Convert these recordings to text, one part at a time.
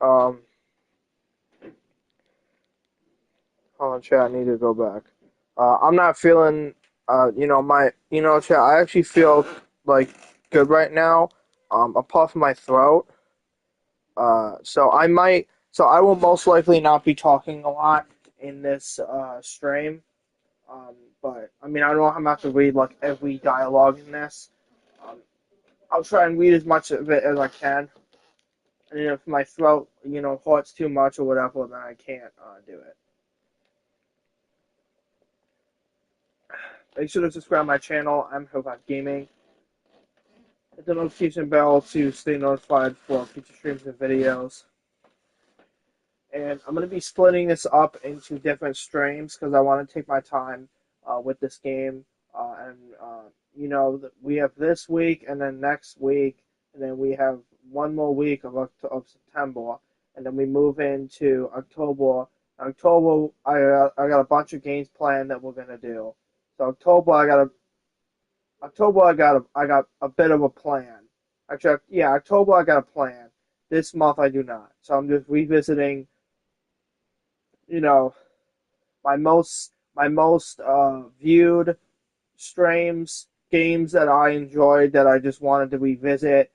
Um, Hold on, chat. I need to go back. I'm not feeling, chat. I actually feel like good right now. Apart from my throat. So I will most likely not be talking a lot in this stream. But I mean, I don't know how much to read like every dialogue in this. Um, I'll try and read as much of it as I can. And if my throat, hurts too much or whatever, then I can't do it. Make sure to subscribe to my channel. I'm Revisting Gaming. Hit the notification bell to stay notified for future streams and videos. And I'm going to be splitting this up into different streams because I want to take my time with this game. We have this week and then next week, and then we have one more week of September, and then we move into October. October, I got a bunch of games planned that we're going to do. So I got a bit of a plan. Actually, yeah, October I got a plan. This month I do not. So I'm just revisiting, you know, my most viewed streams, games that I enjoyed that I just wanted to revisit.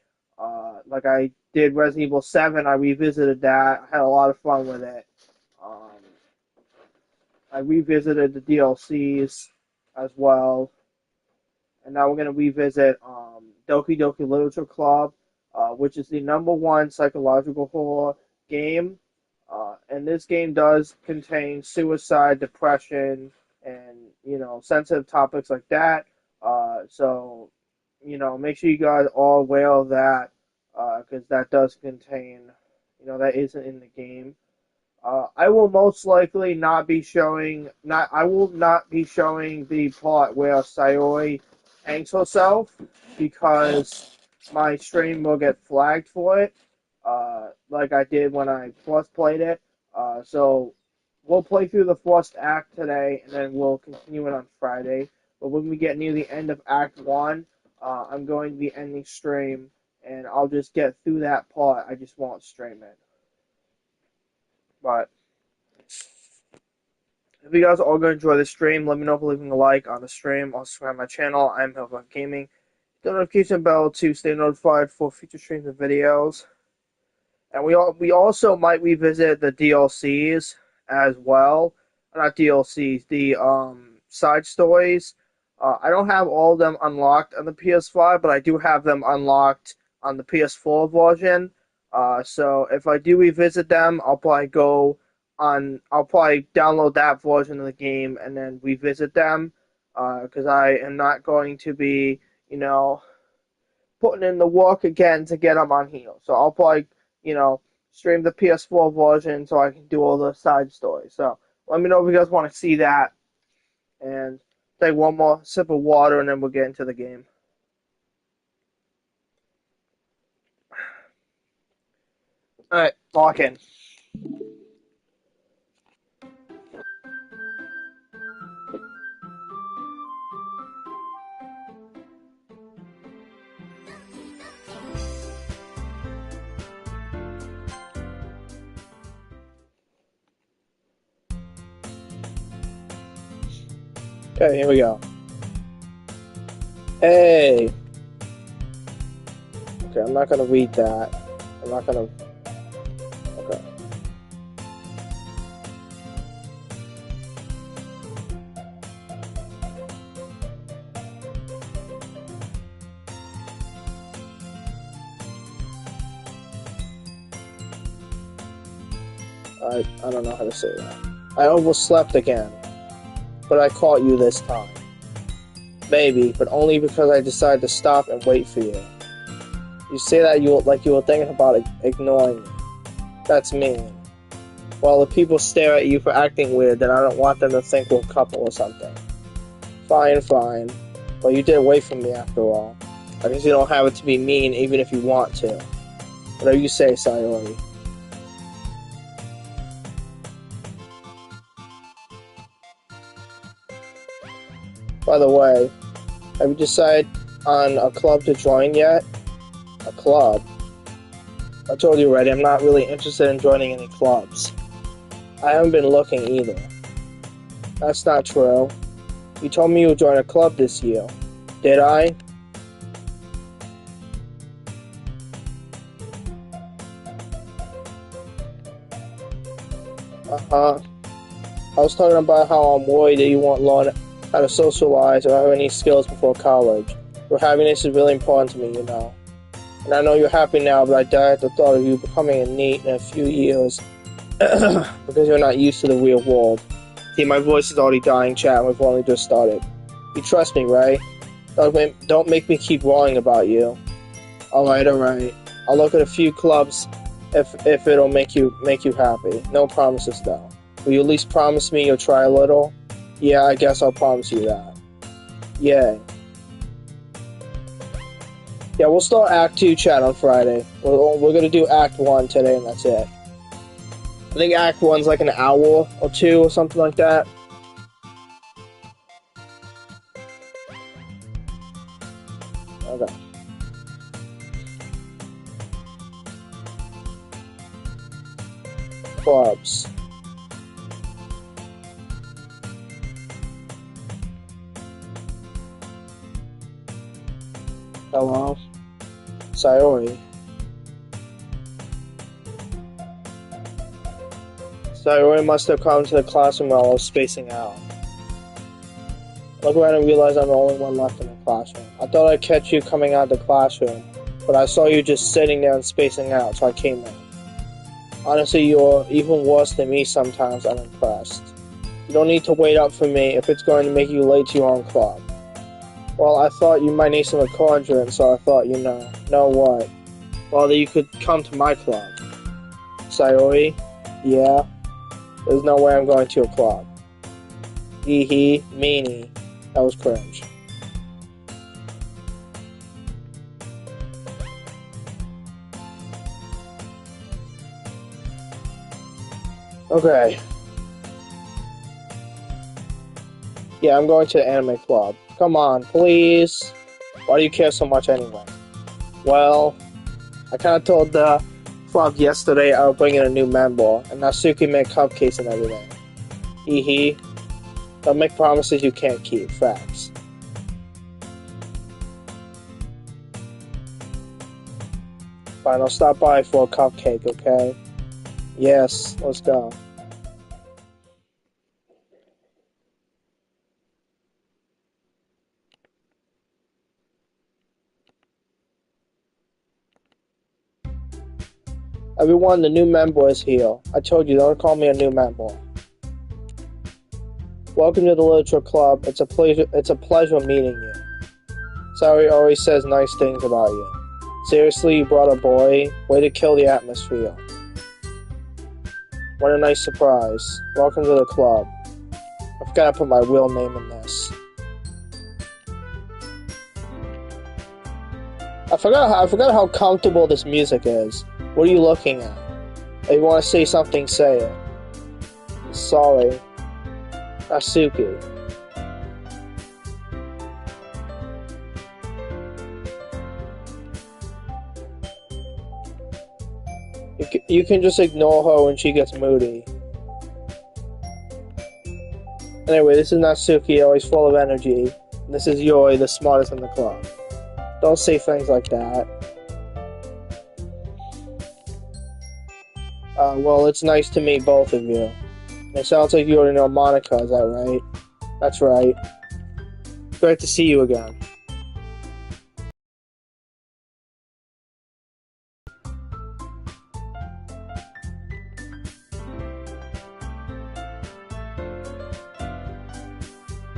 Like I did Resident Evil 7, I revisited that. I had a lot of fun with it. Um, I revisited the DLCs as well. And now we're going to revisit Doki Doki Literature Club, which is the #1 psychological horror game. And this game does contain suicide, depression, and sensitive topics like that. So make sure you guys are aware of that because that does contain, that isn't in the game. I will most likely not be showing. Not I will not be showing the part where Sayori hangs herself because my stream will get flagged for it, like I did when I first played it. So we'll play through the first act today, and then we'll continue it on Friday. But when we get near the end of Act 1, I'm going to be ending stream, and I'll just get through that part. I just won't stream it. But if you guys are all going to enjoy the stream, let me know by leaving a like on the stream. Also, subscribe to my channel. I'm Revisting Gaming. The notification bell to stay notified for future streams and videos. And we also might revisit the DLCs as well. Not DLCs, the side stories. I don't have all of them unlocked on the PS5, but I do have them unlocked on the PS4 version. So if I do revisit them, I'll probably download that version of the game and then revisit them. Because I am not going to be, putting in the work again to get them on here. So I'll probably, stream the PS4 version so I can do all the side stories. So let me know if you guys want to see that. And take one more sip of water and then we'll get into the game. Alright, lock in. Okay, here we go. Hey! Okay, I'm not gonna read that. I'm not gonna... Okay. I don't know how to say that. I overslept again. But I caught you this time. Maybe, but only because I decided to stop and wait for you. You say that you were thinking about ignoring me. That's mean. Well, if people stare at you for acting weird, then I don't want them to think we're a couple or something. Fine, fine. Well, you did wait for me after all. I guess you don't have it to be mean even if you want to. Whatever you say, Sayori. By the way, have you decided on a club to join yet? A club? I told you already, I'm not really interested in joining any clubs. I haven't been looking either. That's not true. You told me you would join a club this year. Did I? Uh-huh. I was talking about how I'm worried that you won't learn how to socialize or have any skills before college. Your happiness is really important to me, you know. And I know you're happy now, but I die at the thought of you becoming a NEET in a few years because you're not used to the real world. See, my voice is already dying, chat, and we've only just started. You trust me, right? Don't make me keep worrying about you. Alright. I'll look at a few clubs if it'll make you happy. No promises, though. Will you at least promise me you'll try a little? Yeah, I guess I'll promise you that. Yay. Yeah, we'll start Act 2 chat on Friday. We're gonna do Act 1 today, and that's it. I think Act 1's like an hour or two or something like that. Okay. Clubs. Hello? Sayori. Sayori must have come to the classroom while I was spacing out. I looked around and realized I'm the only one left in the classroom. I thought I'd catch you coming out of the classroom, but I saw you just sitting there and spacing out, so I came in. Honestly, you're even worse than me sometimes. I'm impressed. You don't need to wait up for me if it's going to make you late to your own club. Well, I thought you might need some encouragement, so I thought, know what? Well, that you could come to my club. Sayori? Yeah? There's no way I'm going to your club. Hee meanie. That was cringe. Okay. Yeah, I'm going to the anime club. Come on, please. Why do you care so much anyway? Well, I kind of told the club yesterday I would bring in a new member, and Natsuki made cupcakes and everything. Hee. Don't make promises you can't keep. Facts. Fine, I'll stop by for a cupcake, okay? Yes, let's go. Everyone, the new member is here. I told you, don't call me a new member. Welcome to the Literature Club. It's a pleasure meeting you. Sayori always says nice things about you. Seriously, you brought a boy? Way to kill the atmosphere. What a nice surprise. Welcome to the club. I've got to put my real name in this. I forgot how comfortable this music is. What are you looking at? If you want to say something, say it. Sorry. Natsuki. You can just ignore her when she gets moody. Anyway, this is Natsuki, always full of energy. And this is Yori, the smartest in the club. Don't say things like that. Well, it's nice to meet both of you. It sounds like you already know Monica, is that right? That's right. Great to see you again.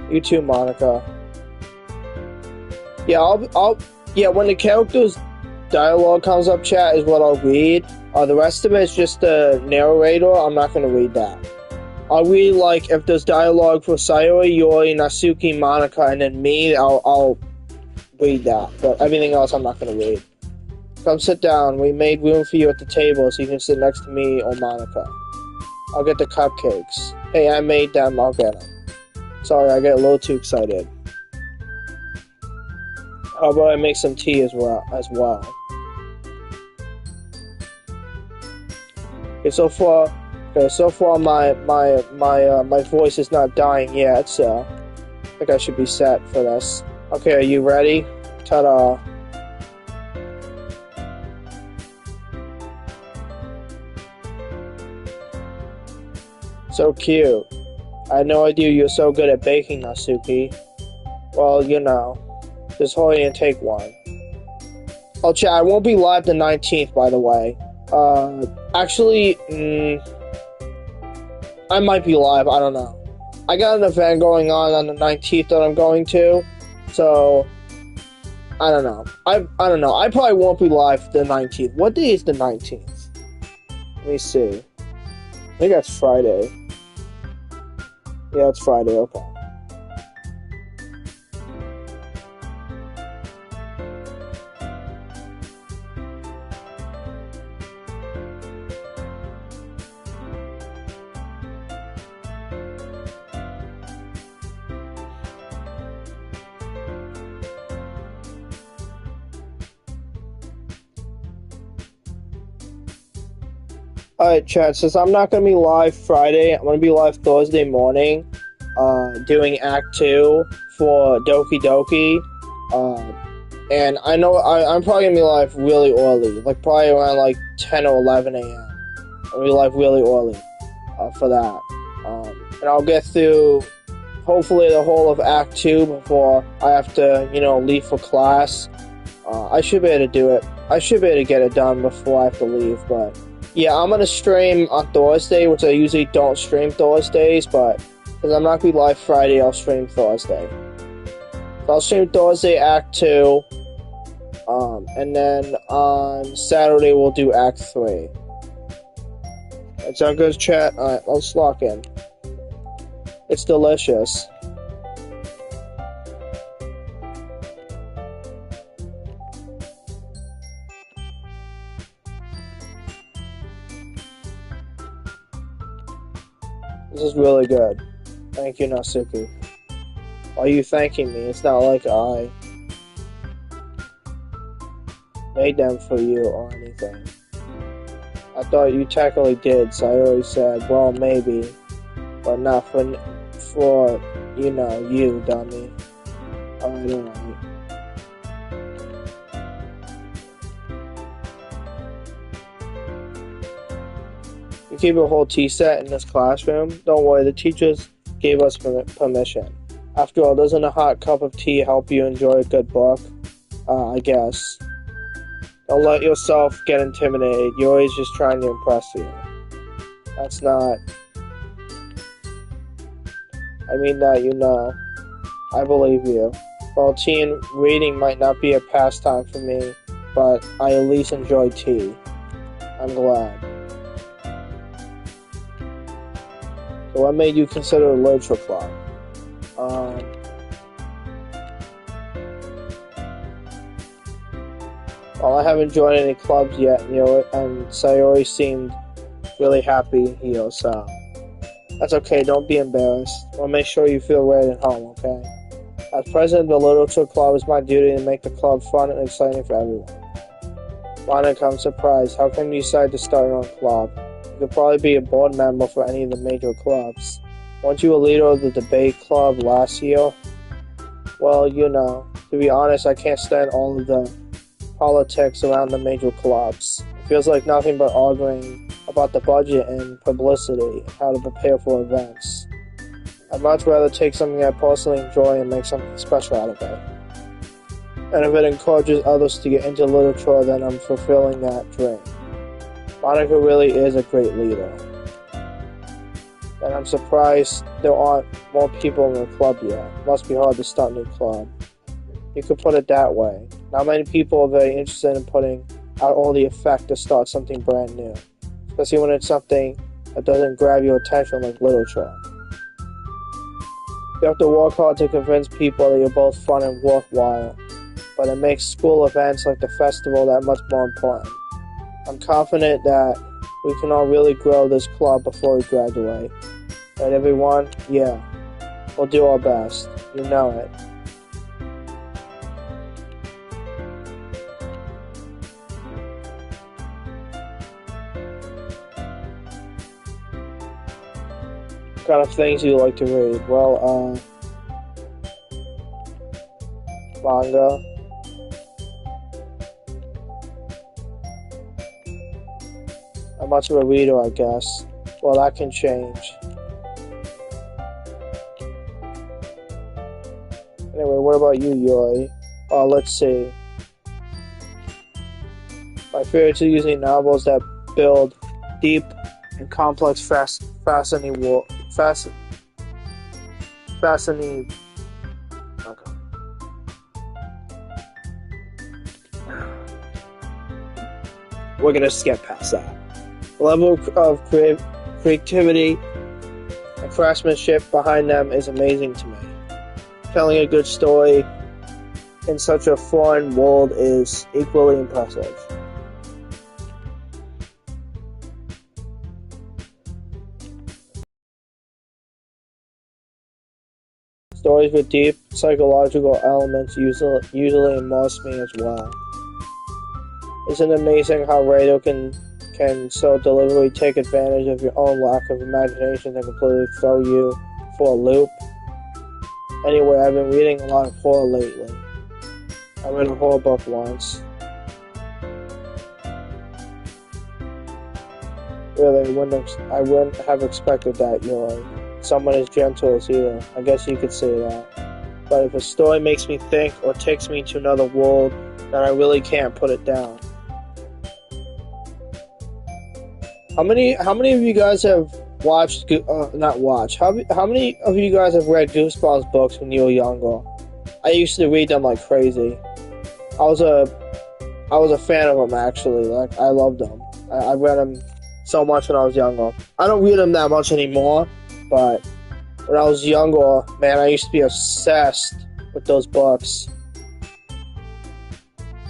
You too, Monica. Yeah, when the character's dialogue comes up, chat, is what I'll read. The rest of it is just the narrator. I'm not going to read that. I'll read, like, if there's dialogue for Sayori, Yori, Natsuki, Monica, and then me, I'll read that. But everything else I'm not going to read. Come sit down. We made room for you at the table so you can sit next to me or Monica. I'll get the cupcakes. Hey, I made them. I'll get them. Sorry, I get a little too excited. How about I make some tea as well? So far my voice is not dying yet, so I think I should be set for this. Okay, are you ready? Ta-da! So cute. I had no idea you were so good at baking, Natsuki. Well, just hurry and take one. Oh, chat, I won't be live the 19th, by the way. Actually, I might be live, I don't know. I got an event going on the 19th that I'm going to, so I don't know. I don't know. I probably won't be live the 19th. What day is the 19th? Let me see. I think that's Friday. Yeah, it's Friday, okay. Alright, chat, since I'm not going to be live Friday, I'm going to be live Thursday morning, doing Act 2 for Doki Doki, and I know I'm probably going to be live really early, like probably around like 10 or 11 a.m. I'll be live really early, for that, and I'll get through, hopefully, the whole of Act 2 before I have to, leave for class. I should be able to do it. I should be able to get it done before I have to leave, but yeah, I'm gonna stream on Thursday, which I usually don't stream Thursdays, but because I'm not gonna be live Friday, I'll stream Thursday. So I'll stream Thursday Act 2, and then on Saturday we'll do Act 3. That sound good, chat? Alright, let's lock in. It's delicious. This is really good. Thank you, Natsuki. Why are you thanking me? It's not like I made them for you or anything. I thought you technically did, so I already said, well, maybe. But not for you, dummy. Alright. We keep a whole tea set in this classroom. Don't worry, the teachers gave us permission. After all, doesn't a hot cup of tea help you enjoy a good book? I guess. Don't let yourself get intimidated. You're always just trying to impress you. That's not... I mean that, I believe you. Well, tea and reading might not be a pastime for me, but I at least enjoy tea. I'm glad. So what made you consider a literature club? Well, I haven't joined any clubs yet, and Sayori seemed really happy here, so that's okay, don't be embarrassed. I'll make sure you feel right at home, okay? As president of the literature club, it's my duty to make the club fun and exciting for everyone. Monica, I'm surprised. How come you decided to start your own club? You could probably be a board member for any of the major clubs. Weren't you a leader of the debate club last year? Well, to be honest, I can't stand all of the politics around the major clubs. It feels like nothing but arguing about the budget and publicity and how to prepare for events. I'd much rather take something I personally enjoy and make something special out of it. And if it encourages others to get into literature, then I'm fulfilling that dream. Monica really is a great leader. And I'm surprised there aren't more people in the club yet. It must be hard to start a new club. You could put it that way. Not many people are very interested in putting out all the effort to start something brand new. Especially when it's something that doesn't grab your attention like literature. You have to work hard to convince people that you're both fun and worthwhile. But it makes school events like the festival that much more important. I'm confident that we can all really grow this club before we graduate. Right, everyone? Yeah. We'll do our best. You know it. What kind of things do you like to read? Well, manga. I'm much of a reader, I guess. Well, that can change. Anyway, what about you, Yuri? Let's see. My favorites are usually novels that build deep and complex, fascinating. Okay. We're gonna skip past that. The level of creativity and craftsmanship behind them is amazing to me. Telling a good story in such a foreign world is equally impressive. Stories with deep psychological elements usually immerse me as well. Isn't it amazing how radio can so deliberately take advantage of your own lack of imagination and completely throw you for a loop? Anyway, I've been reading a lot of horror lately. I read a horror book once. Really, I wouldn't have expected that, someone as gentle as you. I guess you could say that. But if a story makes me think or takes me to another world, then I really can't put it down. How many of you guys have watched? Not watched. How many of you guys have read Goosebumps books when you were younger? I used to read them like crazy. I was a fan of them actually. Like I loved them. I read them so much when I was younger. I don't read them that much anymore, but when I was younger, man, I used to be obsessed with those books.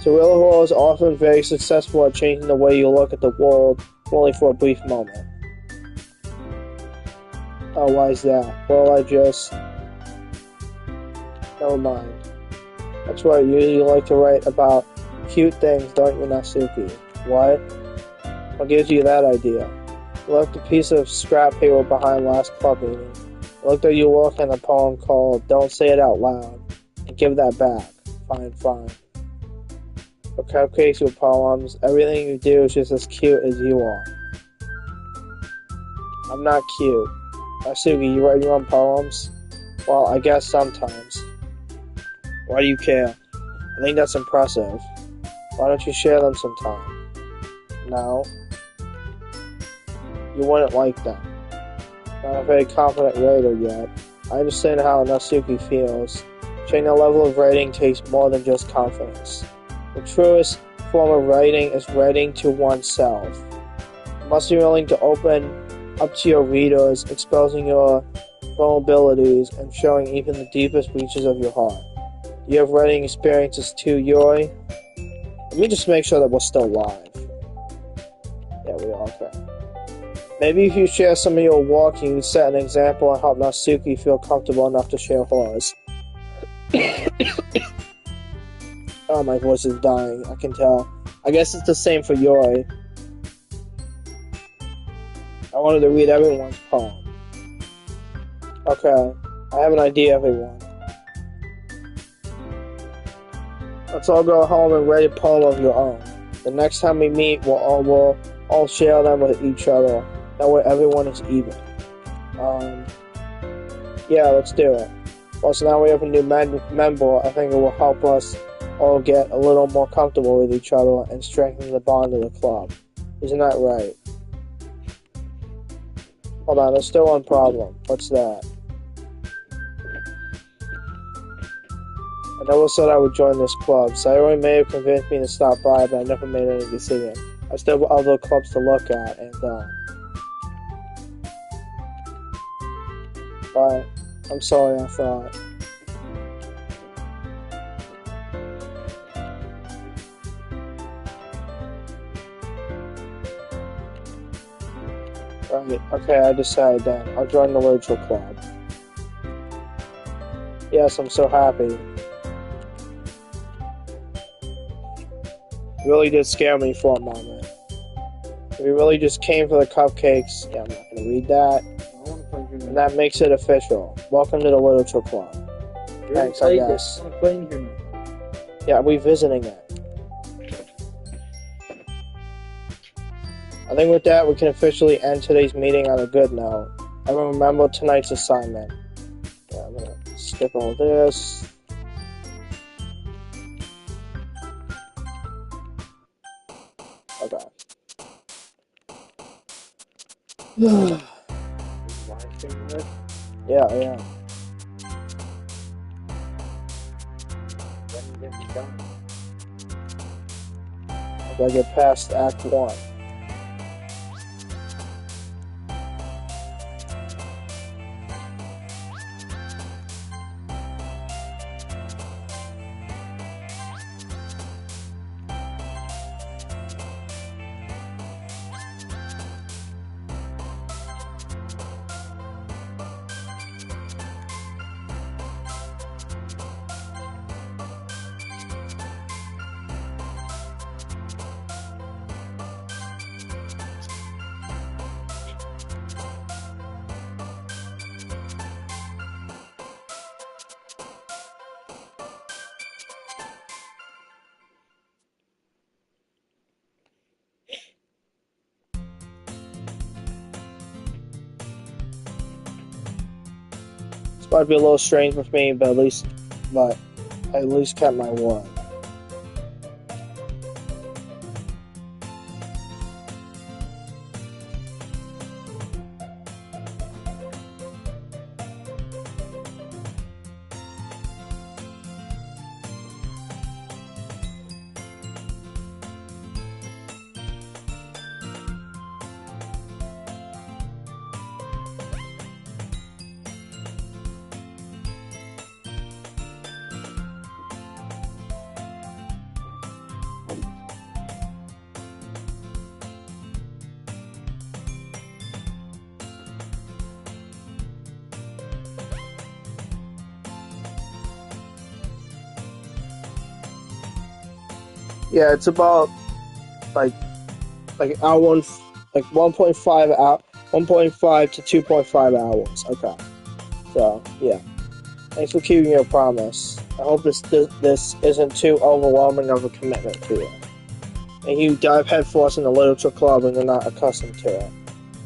Surreal horror is often very successful at changing the way you look at the world, only for a brief moment. Oh, why is that? Well, never mind. That's right, you like to write about cute things, don't you, Natsuki? What? What gives you that idea? You left a piece of scrap paper behind last club meeting. I looked at your work in a poem called Don't Say It Out Loud, and give that back. Fine. For cupcakes or poems, everything you do is just as cute as you are. I'm not cute. Natsuki, you write your own poems? Well, I guess sometimes. Why do you care? I think that's impressive. Why don't you share them sometime? No. You wouldn't like them. Not a very confident writer yet. I understand how Natsuki feels. Changing the level of writing takes more than just confidence. The truest form of writing is writing to oneself. You must be willing to open up to your readers, exposing your vulnerabilities and showing even the deepest reaches of your heart. Do you have writing experiences too, Yuri? Let me just make sure that we're still live. Yeah, we are, okay. Maybe if you share some of your work, you can set an example and help Natsuki feel comfortable enough to share hers. Oh, my voice is dying, I can tell. I guess it's the same for Yuri. I wanted to read everyone's poem. Okay, I have an idea, everyone. Let's all go home and write a poem of your own. The next time we meet, we'll all share them with each other. That way everyone is even. Yeah, let's do it. Plus, now we have a new member. I think it will help us all get a little more comfortable with each other and strengthen the bond of the club. Isn't that right? Hold on, there's still one problem. What's that? I never said I would join this club. Sayori may have convinced me to stop by, but I never made any decision. I still have other clubs to look at, and but I'm sorry, I thought. Right, okay, I decided then. I'll join the Rachel Club. Yes, I'm so happy. It really did scare me for a moment. We really just came for the cupcakes. Yeah, I'm not gonna read that. And that makes it official. Welcome to the Literature Club. Thanks, I guess. I'm playing here now. Yeah, we're visiting it. I think with that, we can officially end today's meeting on a good note. Everyone remember tonight's assignment. Yeah, I'm gonna skip all this. Okay. Yeah. I gotta get past Act 1. This might be a little strange with me, but I at least kept my word. Yeah, it's about like hour one, like 1.5 to 2.5 hours. Okay, so yeah, thanks for keeping your promise. I hope this isn't too overwhelming of a commitment to you. And you dive headfirst in the literature club and you're not accustomed to it.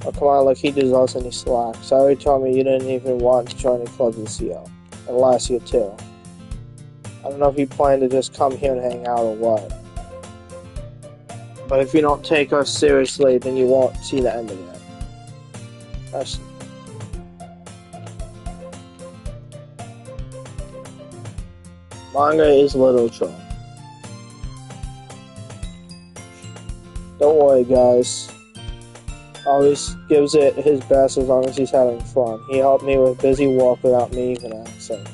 Oh come on, like he deserves any slack. Sorry, told me you didn't even want to join the club this year, and last year too. I don't know if you plan to just come here and hang out or what. But if you don't take us seriously, then you won't see the end of it. Manga is literature. Don't worry, guys. Always gives it his best as long as he's having fun. He helped me with busy work without me even asking.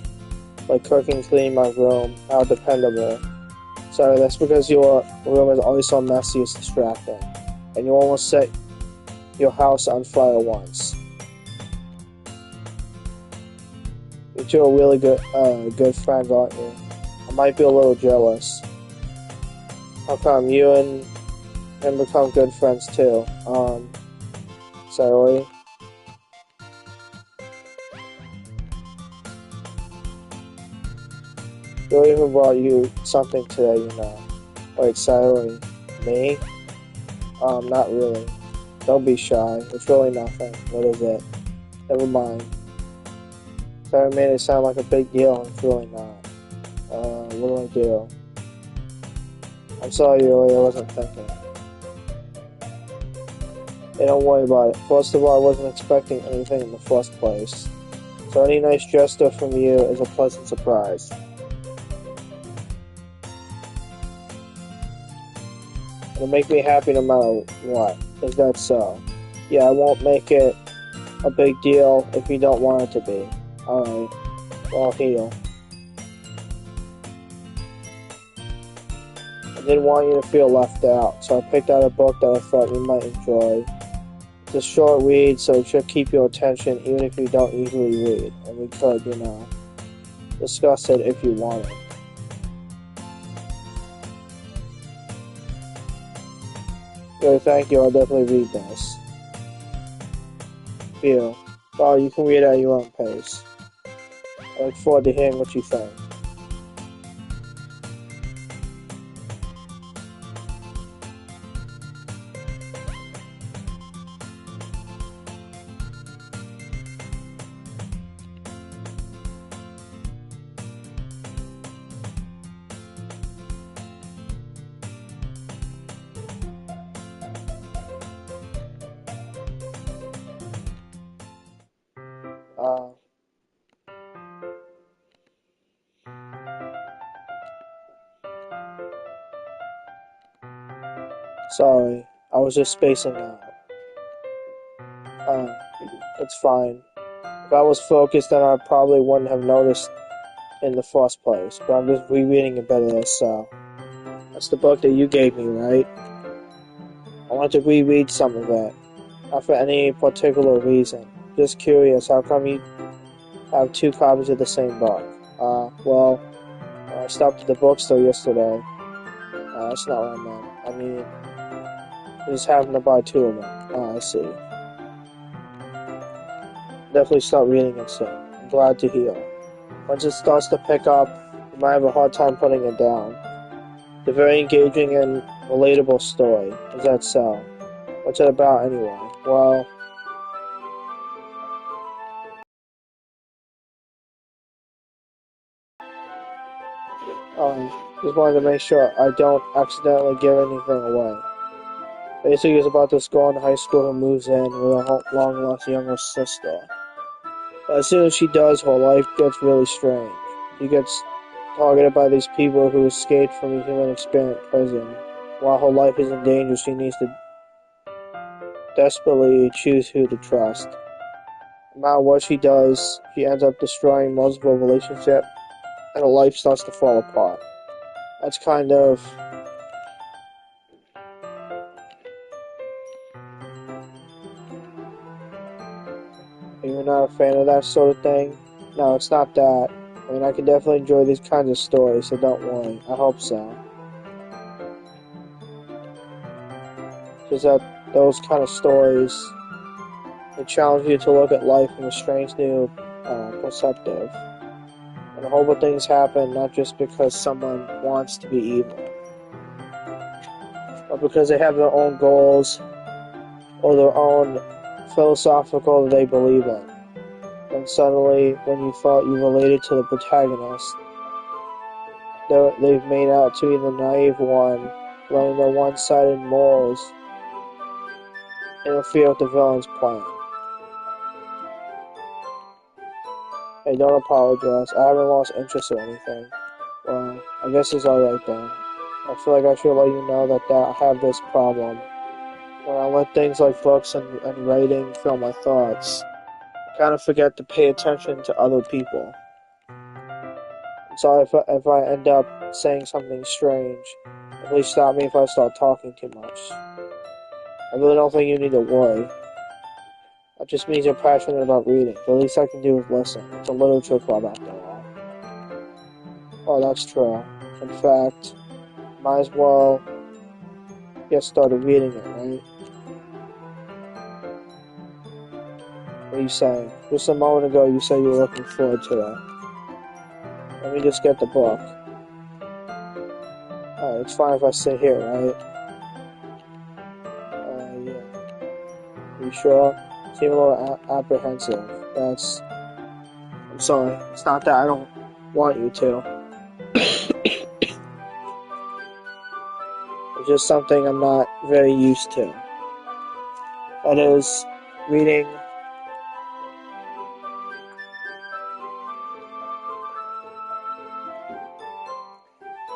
Like cooking, cleaning my room. How dependable. Sorry, that's because your room is always so messy it's distracting. And you almost set your house on fire once. You two are really good friends, aren't you? I might be a little jealous. How come you and him become good friends too? Sorry. They even brought you something today, you know. Wait, sorry. Me? Not really. Don't be shy. It's really nothing. What is it? Never mind. Sorry, made it sound like a big deal, and it's really not. What do? I'm sorry, really, I wasn't thinking. Hey, don't worry about it. First of all, I wasn't expecting anything in the first place. So any nice gesture from you is a pleasant surprise. It'll make me happy no matter what. Is that so? Yeah, I won't make it a big deal if you don't want it to be. Alright. Well, heal. I didn't want you to feel left out, so I picked out a book that I thought you might enjoy. It's a short read, so it should keep your attention even if you don't usually read. And we could, you know, discuss it if you wanted. Thank you, I'll definitely read this. Feel. Well, you can read at your own pace. I look forward to hearing what you think. Uh, Sorry, I was just spacing out. Uh, it's fine. If I was focused, then I probably wouldn't have noticed in the first place. But I'm just rereading a bit of this, so. That's the book that you gave me, right? I want to reread some of it. Not for any particular reason. Just curious, how come you have two copies of the same book? Well, I stopped at the bookstore yesterday. That's not what I meant. I mean, I just happened to buy two of them. I see. Definitely start reading it soon. I'm glad to hear. Once it starts to pick up, you might have a hard time putting it down. It's a very engaging and relatable story. Is that so? What's it about anyway? Well, just wanted to make sure I don't accidentally give anything away. Basically, it's about this girl in high school who moves in with a long-lost younger sister. But as soon as she does, her life gets really strange. She gets targeted by these people who escaped from a human experiment prison. While her life is in danger, she needs to desperately choose who to trust. No matter what she does, she ends up destroying multiple relationships, and her life starts to fall apart. That's kind of... You're not a fan of that sort of thing? No, it's not that. I mean, I can definitely enjoy these kinds of stories, so don't worry. I hope so. Just that those kind of stories, they challenge you to look at life from a strange new perspective. And horrible things happen not just because someone wants to be evil, but because they have their own goals or their own philosophical that they believe in. And suddenly, when you thought you related to the protagonist, they've made out to be the naive one, letting their one-sided morals interfere with the villain's plan. Hey, don't apologize. I haven't lost interest or anything. Well, I guess it's alright then. I feel like I should let you know that I have this problem. When I let things like books and writing fill my thoughts, I kind of forget to pay attention to other people. I'm sorry if I end up saying something strange. At least stop me if I start talking too much. I really don't think you need to worry. That just means you're passionate about reading. The least I can do is listen. It's a literature club after all. Oh, that's true. In fact, might as well get started reading it, right? What are you saying? Just a moment ago you said you were looking forward to it. Let me just get the book. It's fine if I sit here, right? Yeah. Are you sure? You seem a little apprehensive. I'm sorry. It's not that I don't want you to. It's just something I'm not very used to. That is, reading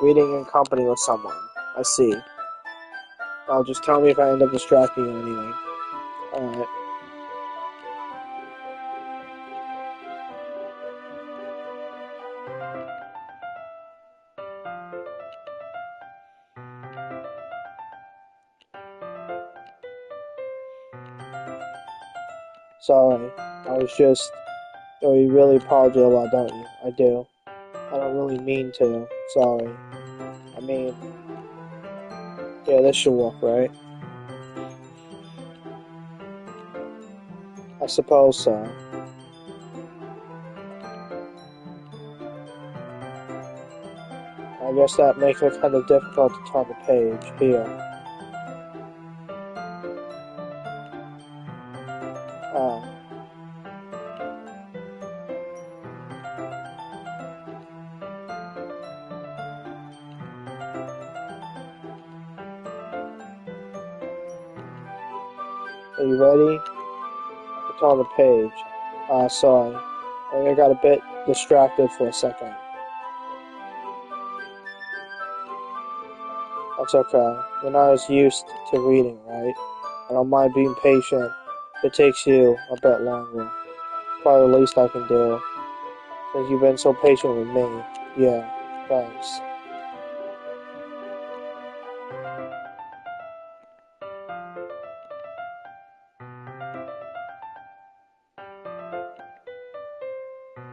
in company with someone. I see. I'll just tell me if I end up distracting you or anything. Alright. Sorry. Oh, you really apologize a lot, don't you? I do. I don't really mean to. Sorry. I mean, yeah, this should work, right? I suppose so. I guess that makes it kind of difficult to turn the page here. Uh, are you ready? It's on the page. Sorry. I think I got a bit distracted for a second. That's okay. You're not as used to reading, right? I don't mind being patient. It takes you a bit longer. Probably the least I can do. Since you've been so patient with me. Yeah, thanks.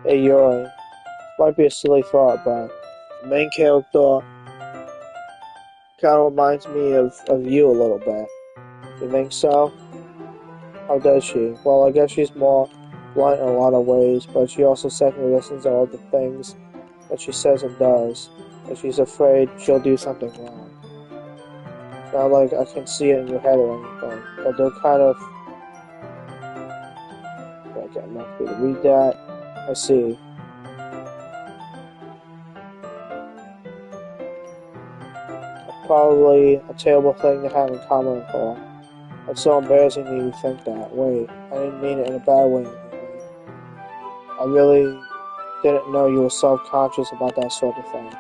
Hey Yuri, might be a silly thought, but the main character kind of reminds me of you a little bit. You think so? How does she? Well, I guess she's more blunt in a lot of ways, but she also second listens to all the things that she says and does. If she's afraid she'll do something wrong. It's not like I can see it in your head or anything, but they're kind of... I can't remember to read that. I see. Probably a terrible thing to have in common with her. It's so embarrassing that you think that. Wait, I didn't mean it in a bad way. I really didn't know you were self-conscious about that sort of thing.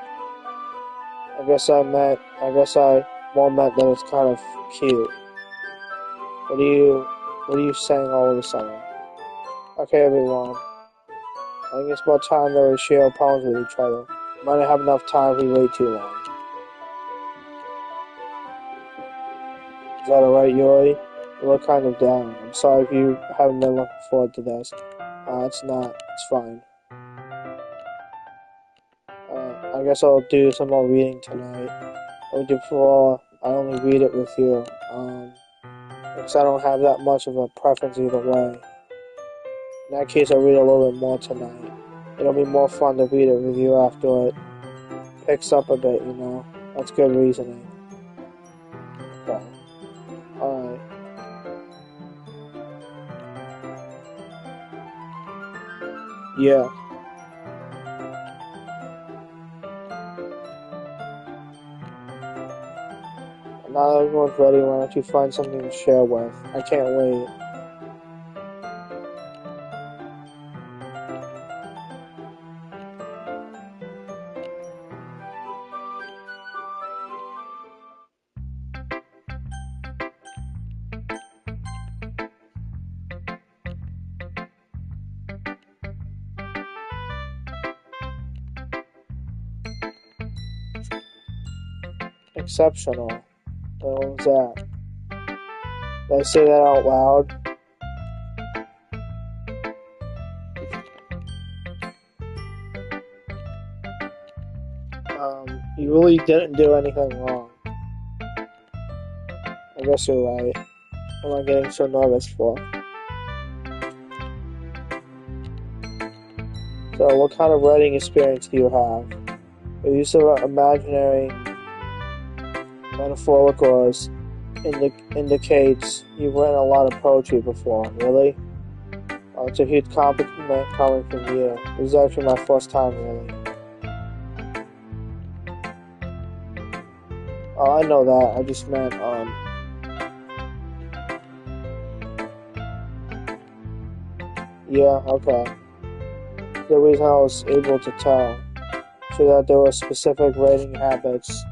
I guess I more meant that it's kind of cute. What are you saying all of a sudden? Okay, everyone. I think it's about time that we share our problems with each other. We might not have enough time if we wait too long. Is that alright, Yuri? You look kind of down. I'm sorry if you haven't been looking forward to this. It's not. It's fine. I guess I'll do some more reading tonight. Like before, I only read it with you. Because I don't have that much of a preference either way. In that case, I'll read a little bit more tonight. It'll be more fun to read it with you after it picks up a bit, you know? That's good reasoning. Okay. Alright. Yeah. Now that everyone's ready, why don't you find something to share with? I can't wait. Exceptional. What was that? Did I say that out loud? You really didn't do anything wrong. I guess you're right. What am I getting so nervous for? So, what kind of writing experience do you have? The use of imaginary metaphoricals indicates you've written a lot of poetry before, really? It's a huge compliment coming from you. This is actually my first time, really. Oh, I know that. I just meant, yeah, okay. The reason I was able to tell, so that there were specific writing habits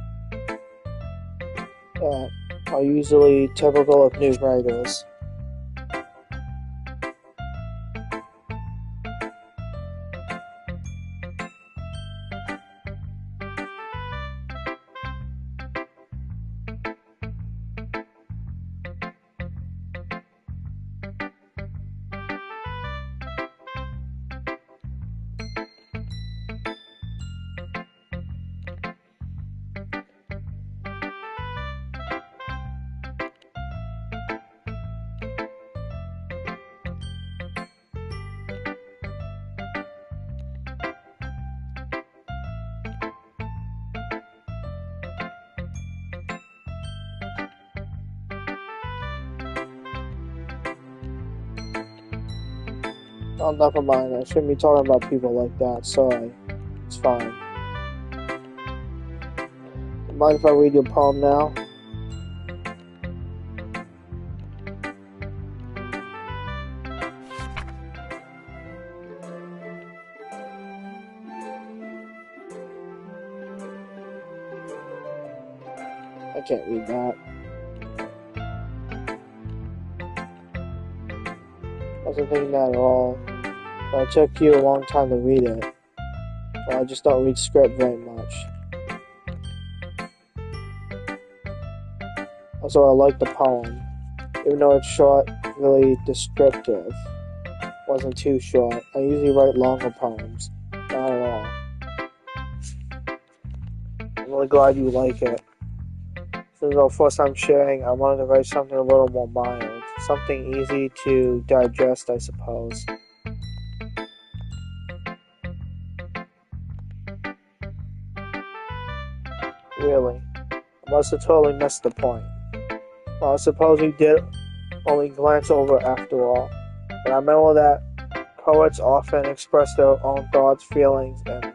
that are usually typical of new writers. Oh, never mind. I shouldn't be talking about people like that. Sorry. It's fine. Mind if I read your poem now? I can't read that. I wasn't thinking that at all. But it took you a long time to read it. Well, I just don't read script very much. Also, I like the poem. Even though it's short, really descriptive. Wasn't too short. I usually write longer poems. Not at all. I'm really glad you like it. Since our first time sharing, I wanted to write something a little more mild. Something easy to digest, I suppose. Really? I must have totally missed the point. Well, I suppose you did only glance over after all. But I remember that poets often express their own thoughts, feelings, and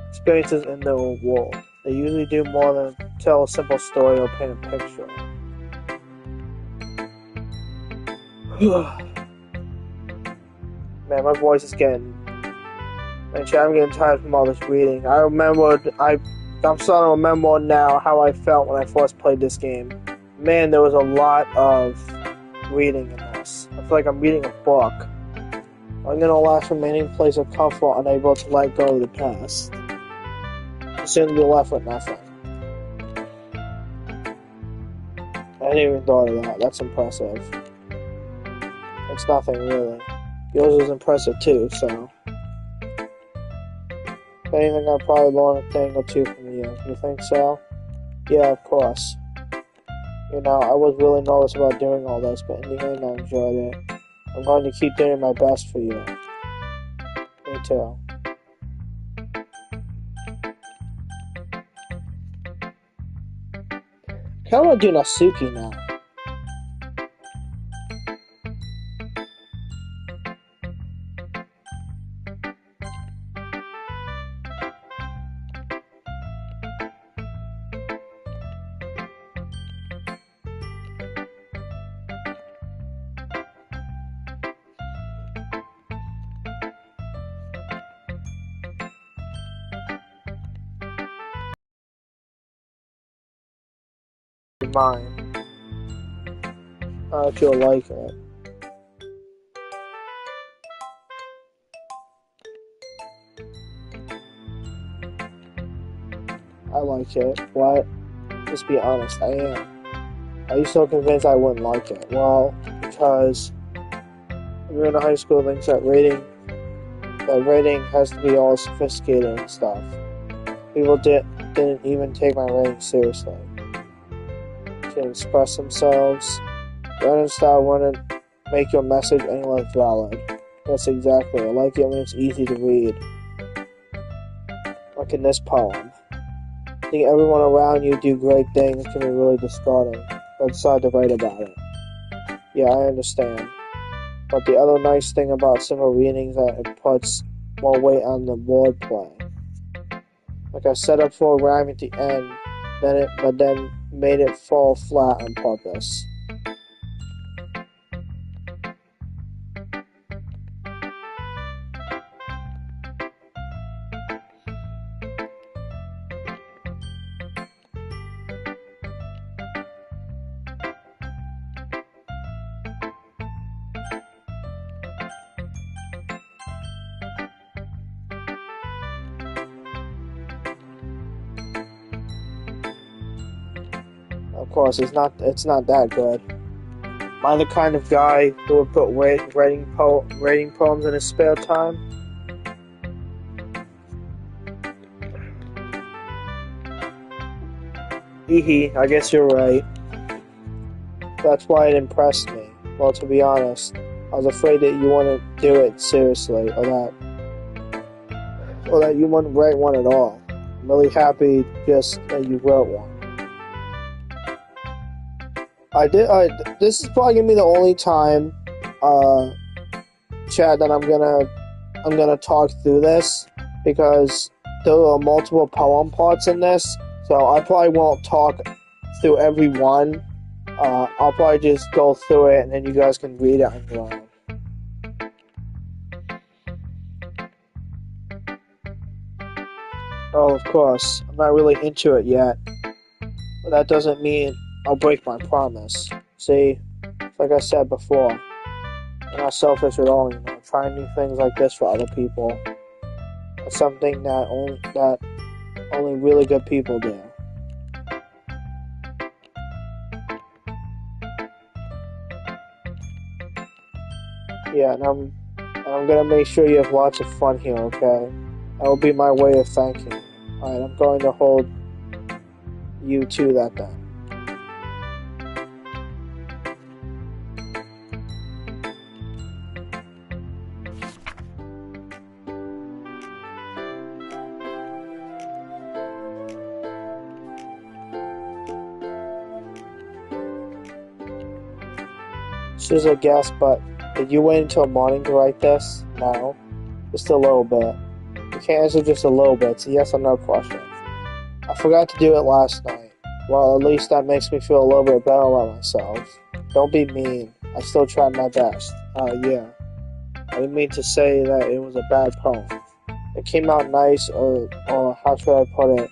experiences in their world. They usually do more than tell a simple story or paint a picture. Man, my voice is getting... I'm getting tired from all this reading. I'm starting to remember now how I felt when I first played this game. Man, there was a lot of reading in this. I feel like I'm reading a book. I'm in a last remaining place of comfort, unable to let go of the past. Soon to be left with nothing. I didn't even thought of that. That's impressive. It's nothing, really. Yours is impressive, too, so... If anything, I'll probably learn a thing or two from you. You think so? Yeah, of course. You know, I was really nervous about doing all this, but in the end, I enjoyed it. I'm going to keep doing my best for you. Me too. I kind of want to do Natsuki now. Mine. I feel like it. I like it. What? Just be honest, I am. Are you so convinced I wouldn't like it? Well, because everyone in high school thinks that rating has to be all sophisticated and stuff. People didn't even take my rating seriously. To express themselves. Writing style wouldn't make your message any less valid. That's exactly. I like it when it's easy to read. Like in this poem. I think everyone around you do great things can be really discarding. I decide to write about it. Yeah, I understand. But the other nice thing about simple reading is that it puts more weight on the wordplay. Like I set up for a rhyme at the end, but then made it fall flat on purpose. Of course, it's not that good. Am I the kind of guy who would put writing poems in his spare time? I guess you're right. That's why it impressed me. Well, to be honest, I was afraid that you wouldn't do it seriously, or that you wouldn't write one at all. I'm really happy just that you wrote one. This is probably gonna be the only time chat that I'm gonna talk through this because there are multiple poem parts in this, so I probably won't talk through every one. I'll probably just go through it and then you guys can read it on your own. Oh, of course, I'm not really into it yet, but that doesn't mean I'll break my promise. See, like I said before, I'm not selfish at all, trying new things like this for other people. It's something that only really good people do. Yeah, and I'm gonna make sure you have lots of fun here, okay? That will be my way of thanking you. Alright, I'm going to hold you to that then. This is a guess, but did you wait until morning to write this? No. Just a little bit. You can't answer just a little bit. It's a yes or no question. I forgot to do it last night. Well, at least that makes me feel a little bit better about myself. Don't be mean. I still tried my best. Yeah. I didn't mean to say that it was a bad poem. It came out nice, or how should I put it?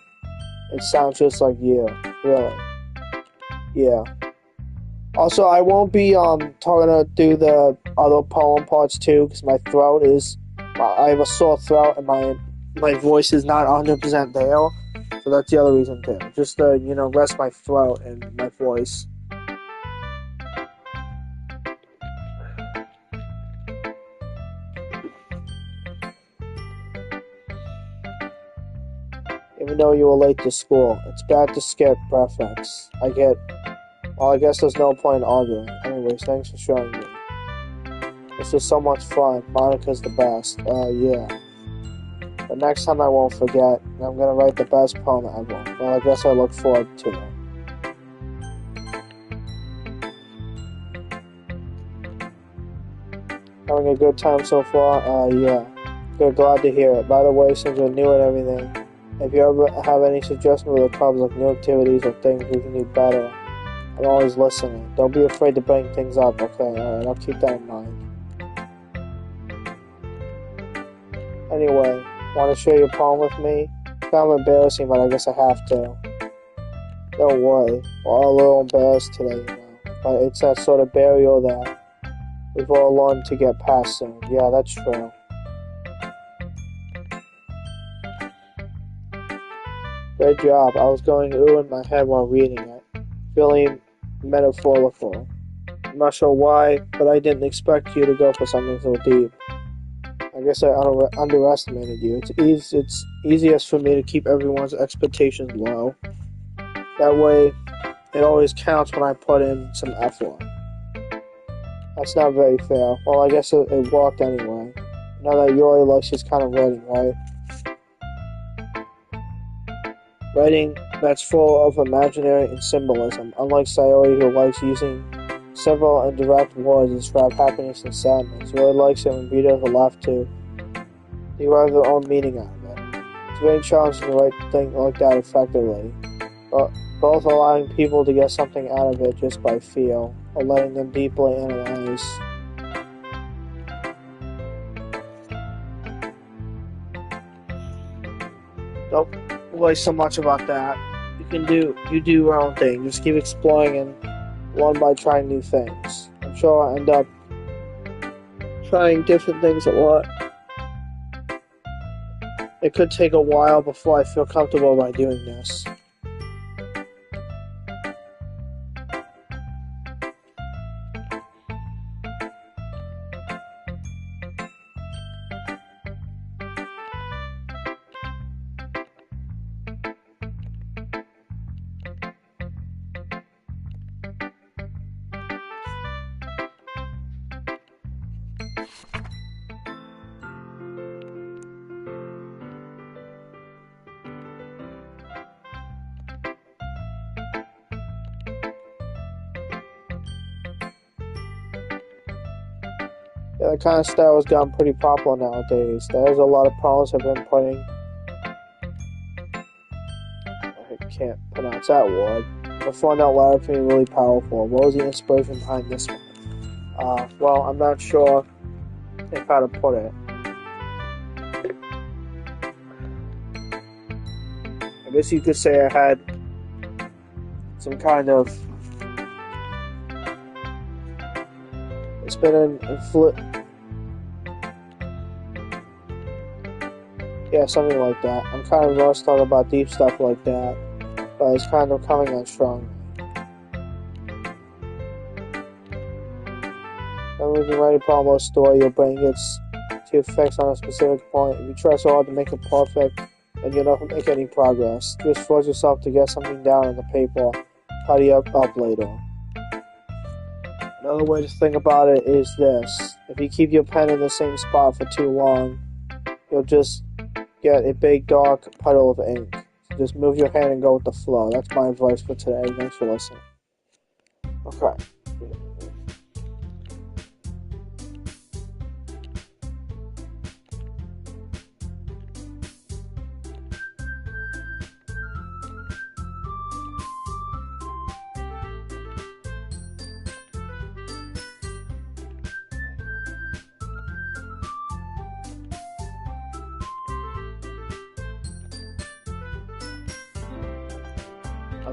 It sounds just like you. Really. Yeah. Also, I won't be talking to do the other poem parts too, because my throat is... I have a sore throat and my voice is not 100% there. So that's the other reason too. Just to, rest my throat and my voice. Even though you were late to school, it's bad to skip breakfast. I guess there's no point in arguing. Anyways, thanks for showing me. This was so much fun. Monica's the best. Yeah. But next time I won't forget, and I'm gonna write the best poem ever. Well, I guess I look forward to it. Having a good time so far? Yeah. Good, glad to hear it. By the way, since you're new at everything, if you ever have any suggestions for the clubs, like new activities or things we can do better, I'm always listening. Don't be afraid to bring things up, okay? Alright, I'll keep that in mind. Anyway, want to share your poem with me? Kind of embarrassing, but I guess I have to. Don't worry, we're all a little embarrassed today, But it's that sort of burial that we've all learned to get past soon. Yeah, that's true. Great job. I was going ooh in my head while reading it. Feeling metaphorical. I'm not sure why, but I didn't expect you to go for something so deep. I guess I underestimated you. It's easiest for me to keep everyone's expectations low. That way, it always counts when I put in some effort. That's not very fair. Well, I guess it worked anyway. Now that Yori likes his kind of writing, right? Writing that's full of imaginary and symbolism, unlike Sayori, who likes using several indirect words to describe happiness and sadness. Yori likes it when readers are left to derive their own meaning out of it. It's very challenging to write things like that effectively, but both allowing people to get something out of it just by feel, or letting them deeply analyze. Don't worry so much about that. You do your own thing. Just keep exploring and learn by trying new things. I'm sure I'll end up trying different things a lot. It could take a while before I feel comfortable by doing this. Yeah, that kind of style has gotten pretty popular nowadays. There's a lot of problems have been putting. I can't pronounce that word. The fun out loud can be really powerful. What was the inspiration behind this one? Well, I'm not sure if how to put it. I guess you could say I had some kind of. It's been yeah, something like that. I'm kind of lost talking about deep stuff like that, but it's kind of coming on strong. When you write a problem or story, your brain gets to fix on a specific point. If you try so hard to make it perfect, then you'll never make any progress. Just force yourself to get something down on the paper, tidy up later. Another way to think about it is this. If you keep your pen in the same spot for too long, you'll just get a big dark puddle of ink. So just move your hand and go with the flow. That's my advice for today. Thanks for listening. Okay.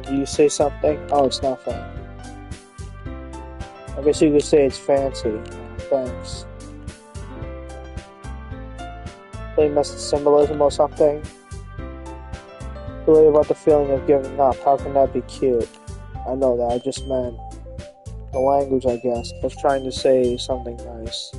Do you say something? Oh, it's not funny. I guess you could say it's fancy. Thanks. Play message symbolism or something? Really about the feeling of giving up. How can that be cute? I know that. I just meant the language, I guess. I was trying to say something nice.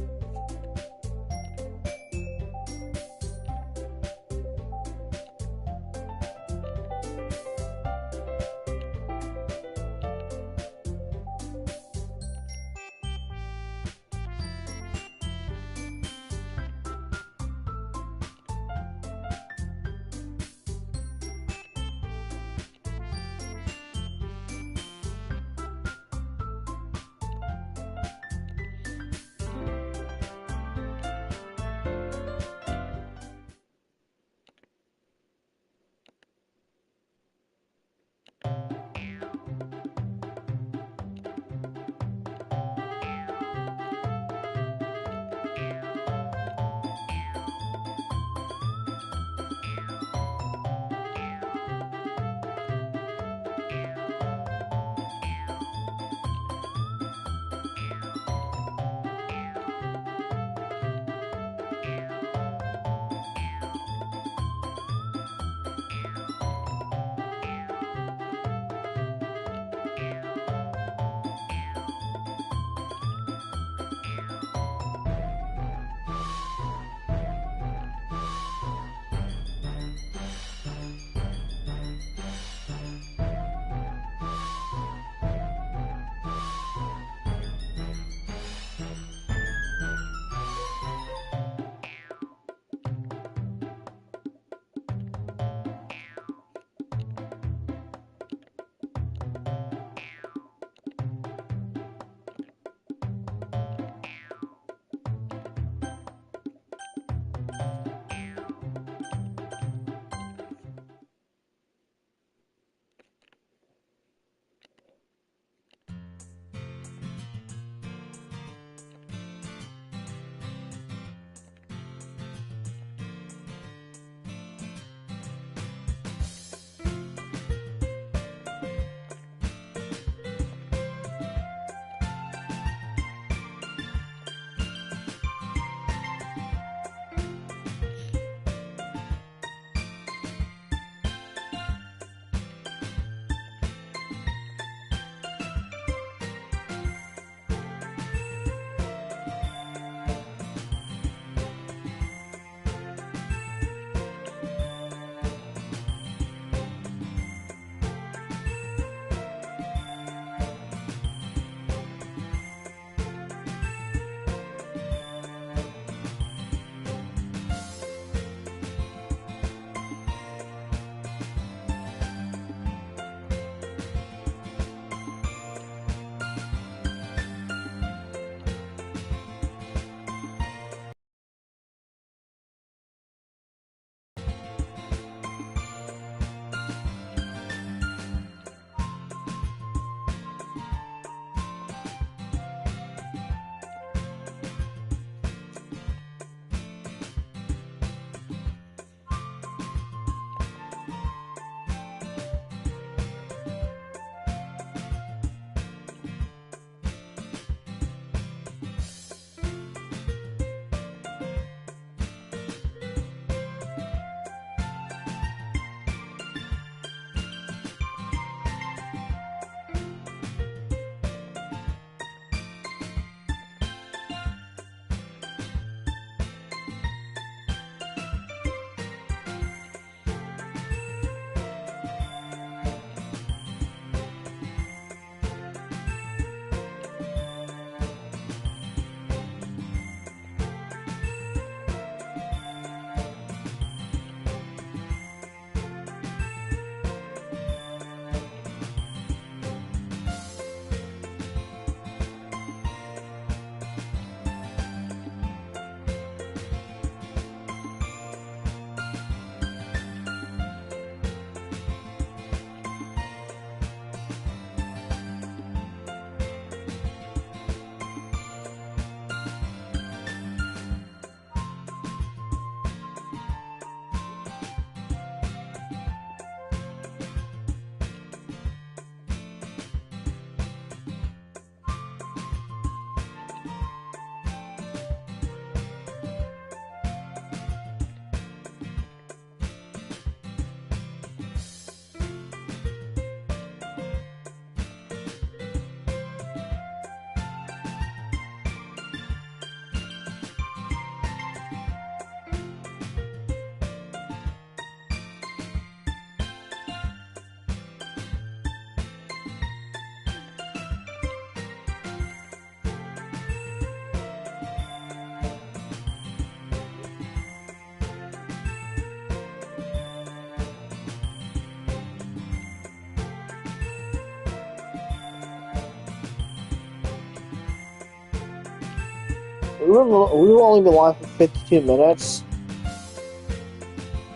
We've only been live for 52 minutes.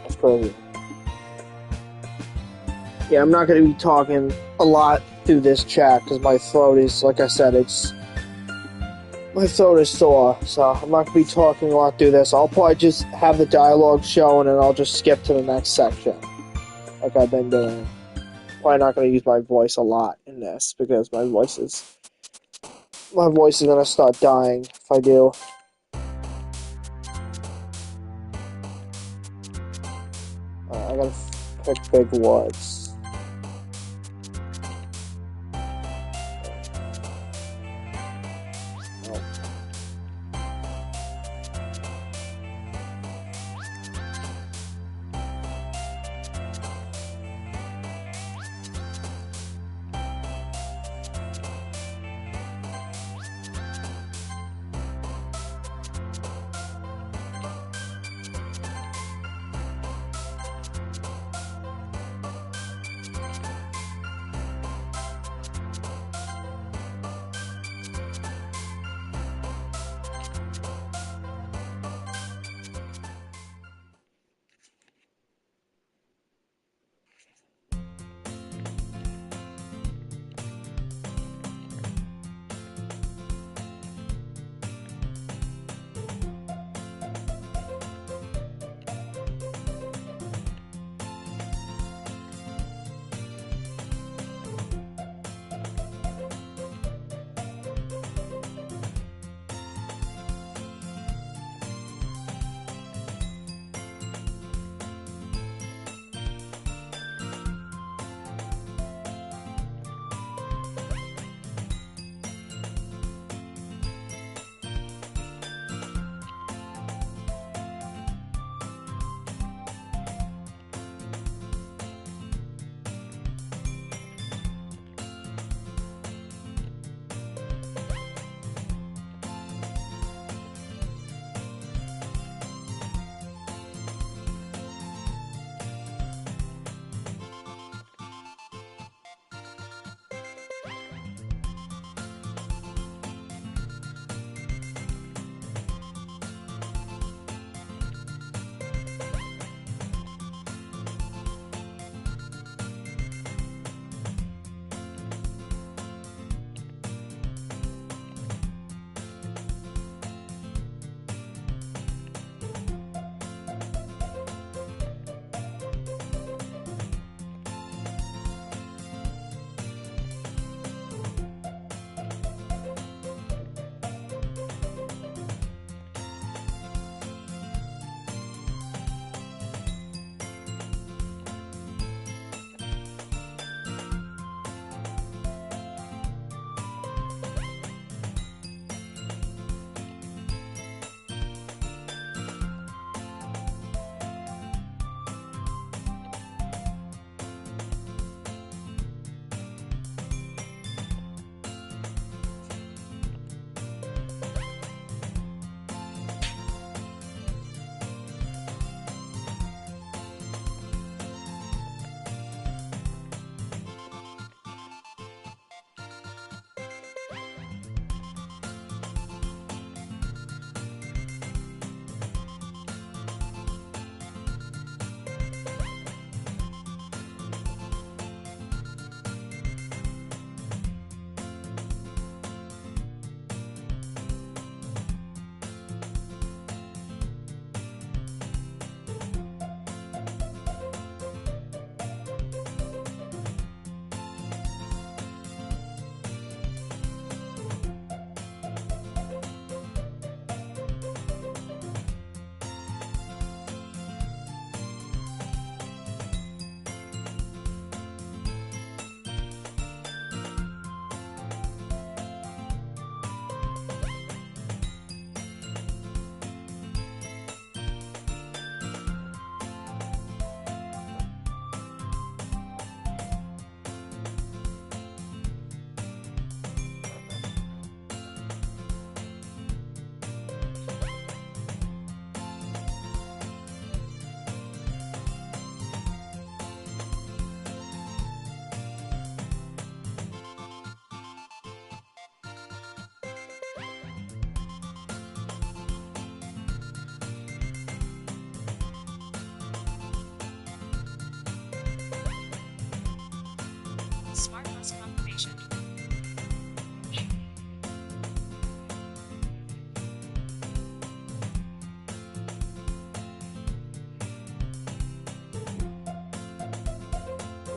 That's crazy. Yeah, I'm not going to be talking a lot through this chat because my throat is, like I said, my throat is sore, so I'm not going to be talking a lot through this. I'll probably just have the dialogue shown and I'll just skip to the next section, like I've been doing. Probably not going to use my voice a lot in this because my voice is going to start dying if I do. I gotta pick big words.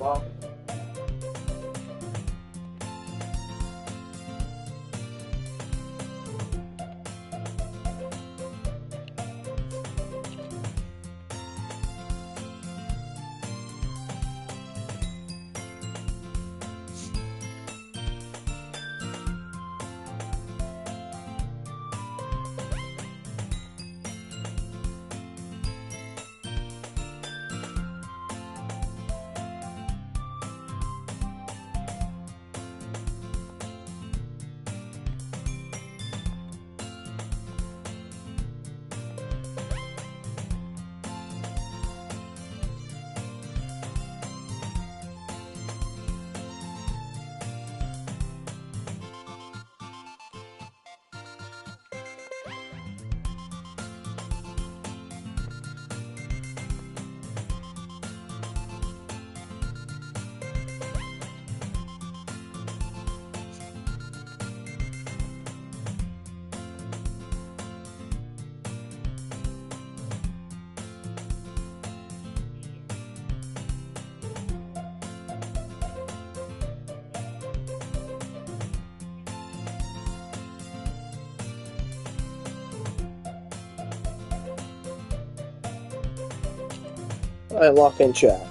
well. I lock in chat.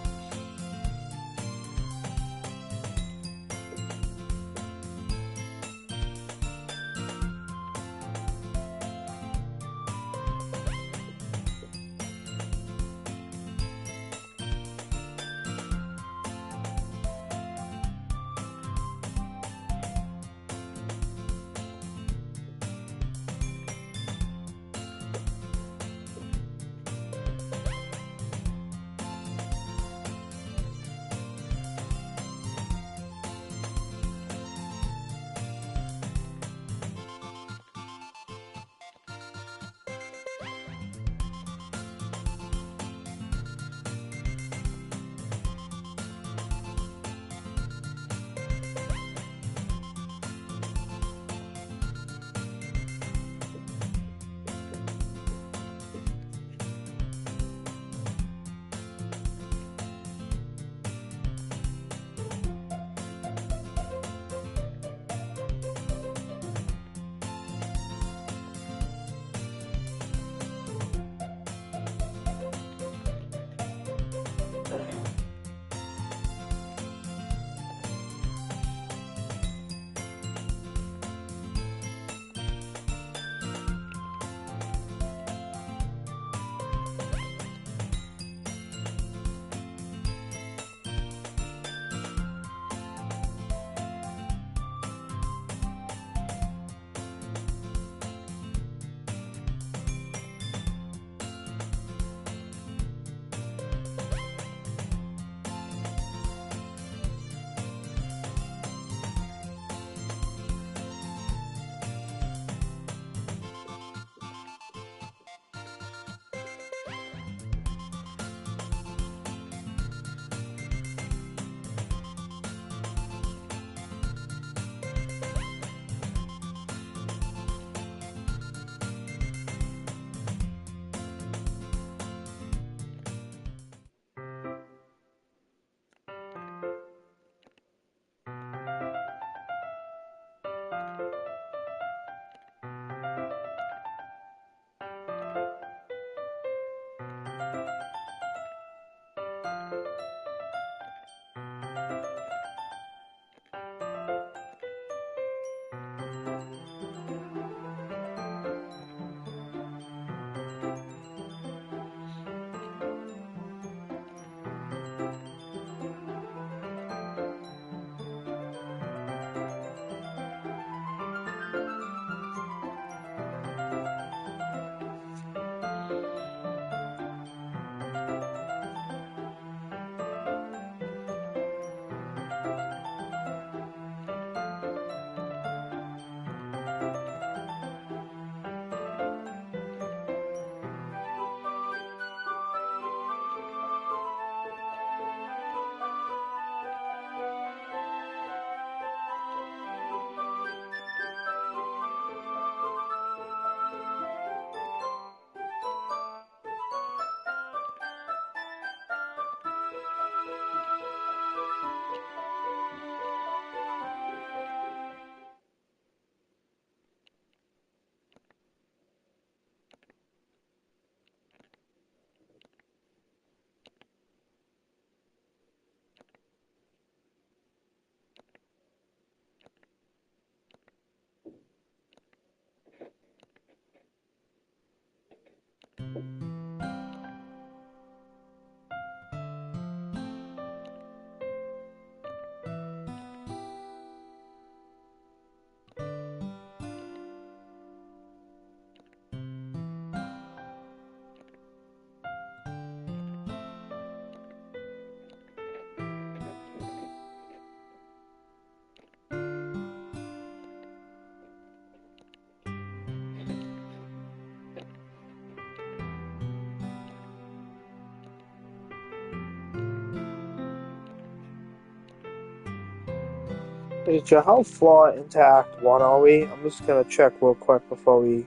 Hey, Joe, how far into Act 1 are we? I'm just gonna check real quick before we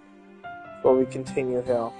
continue here.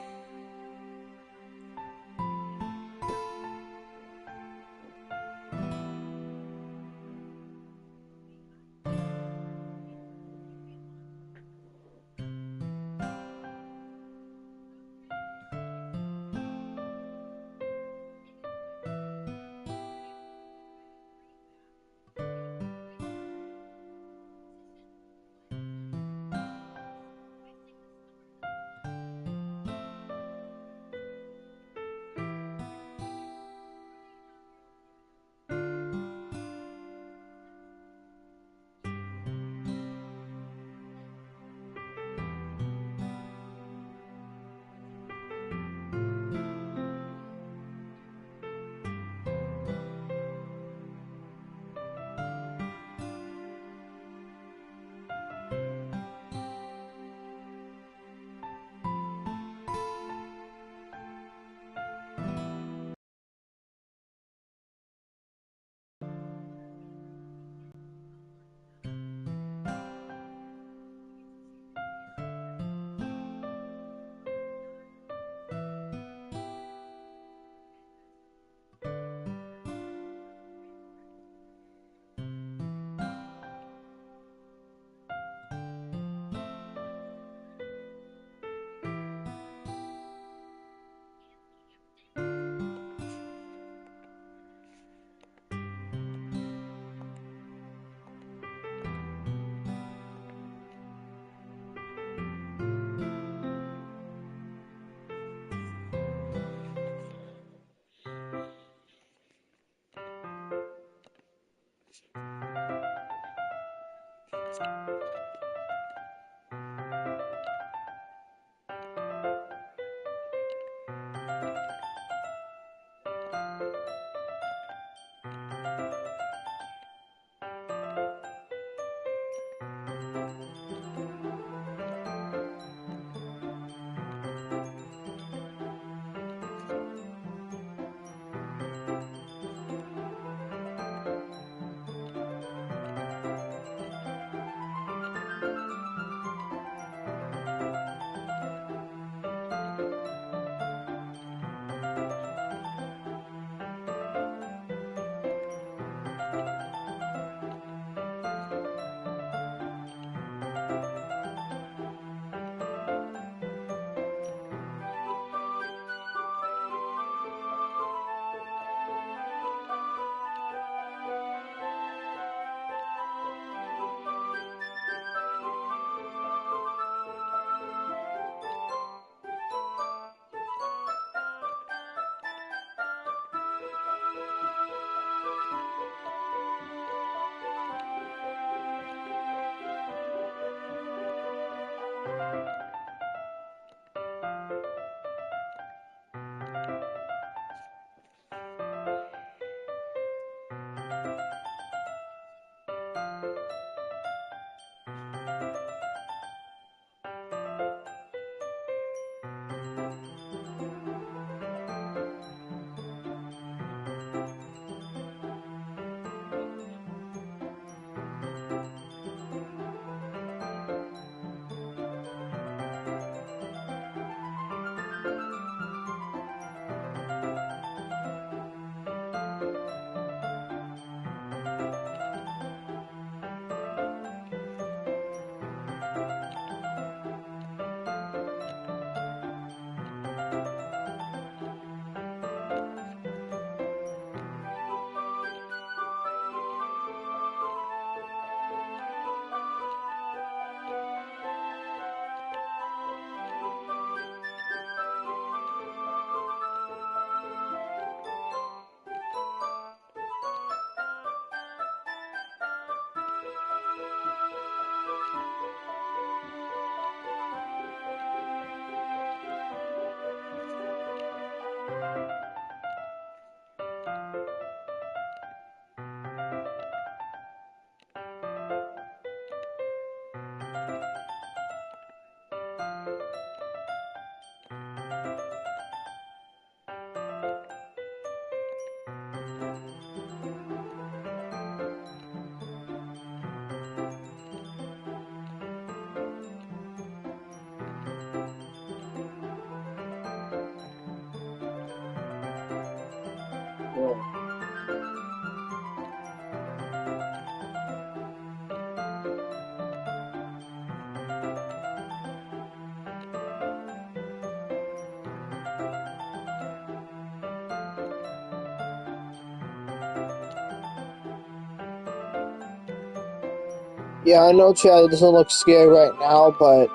Yeah, I know, Chad. It doesn't look scary right now, but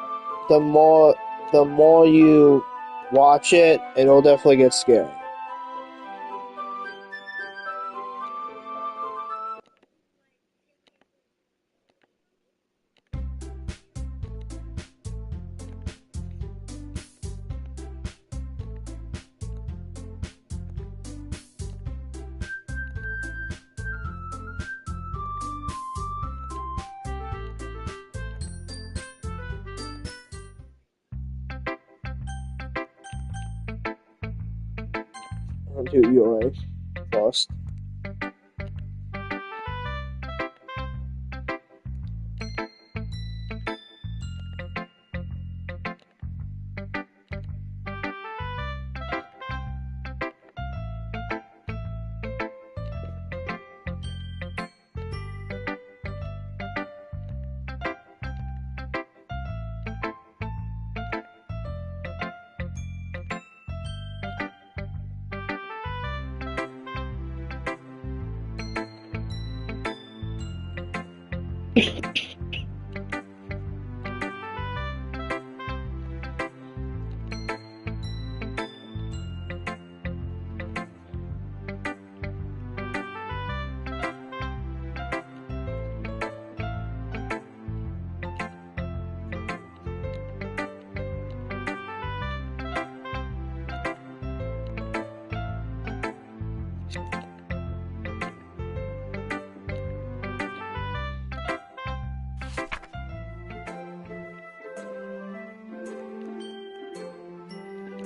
the more the more you watch it, it'll definitely get scary. I'll do UA first.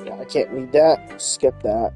Yeah, I can't read that. Skip that.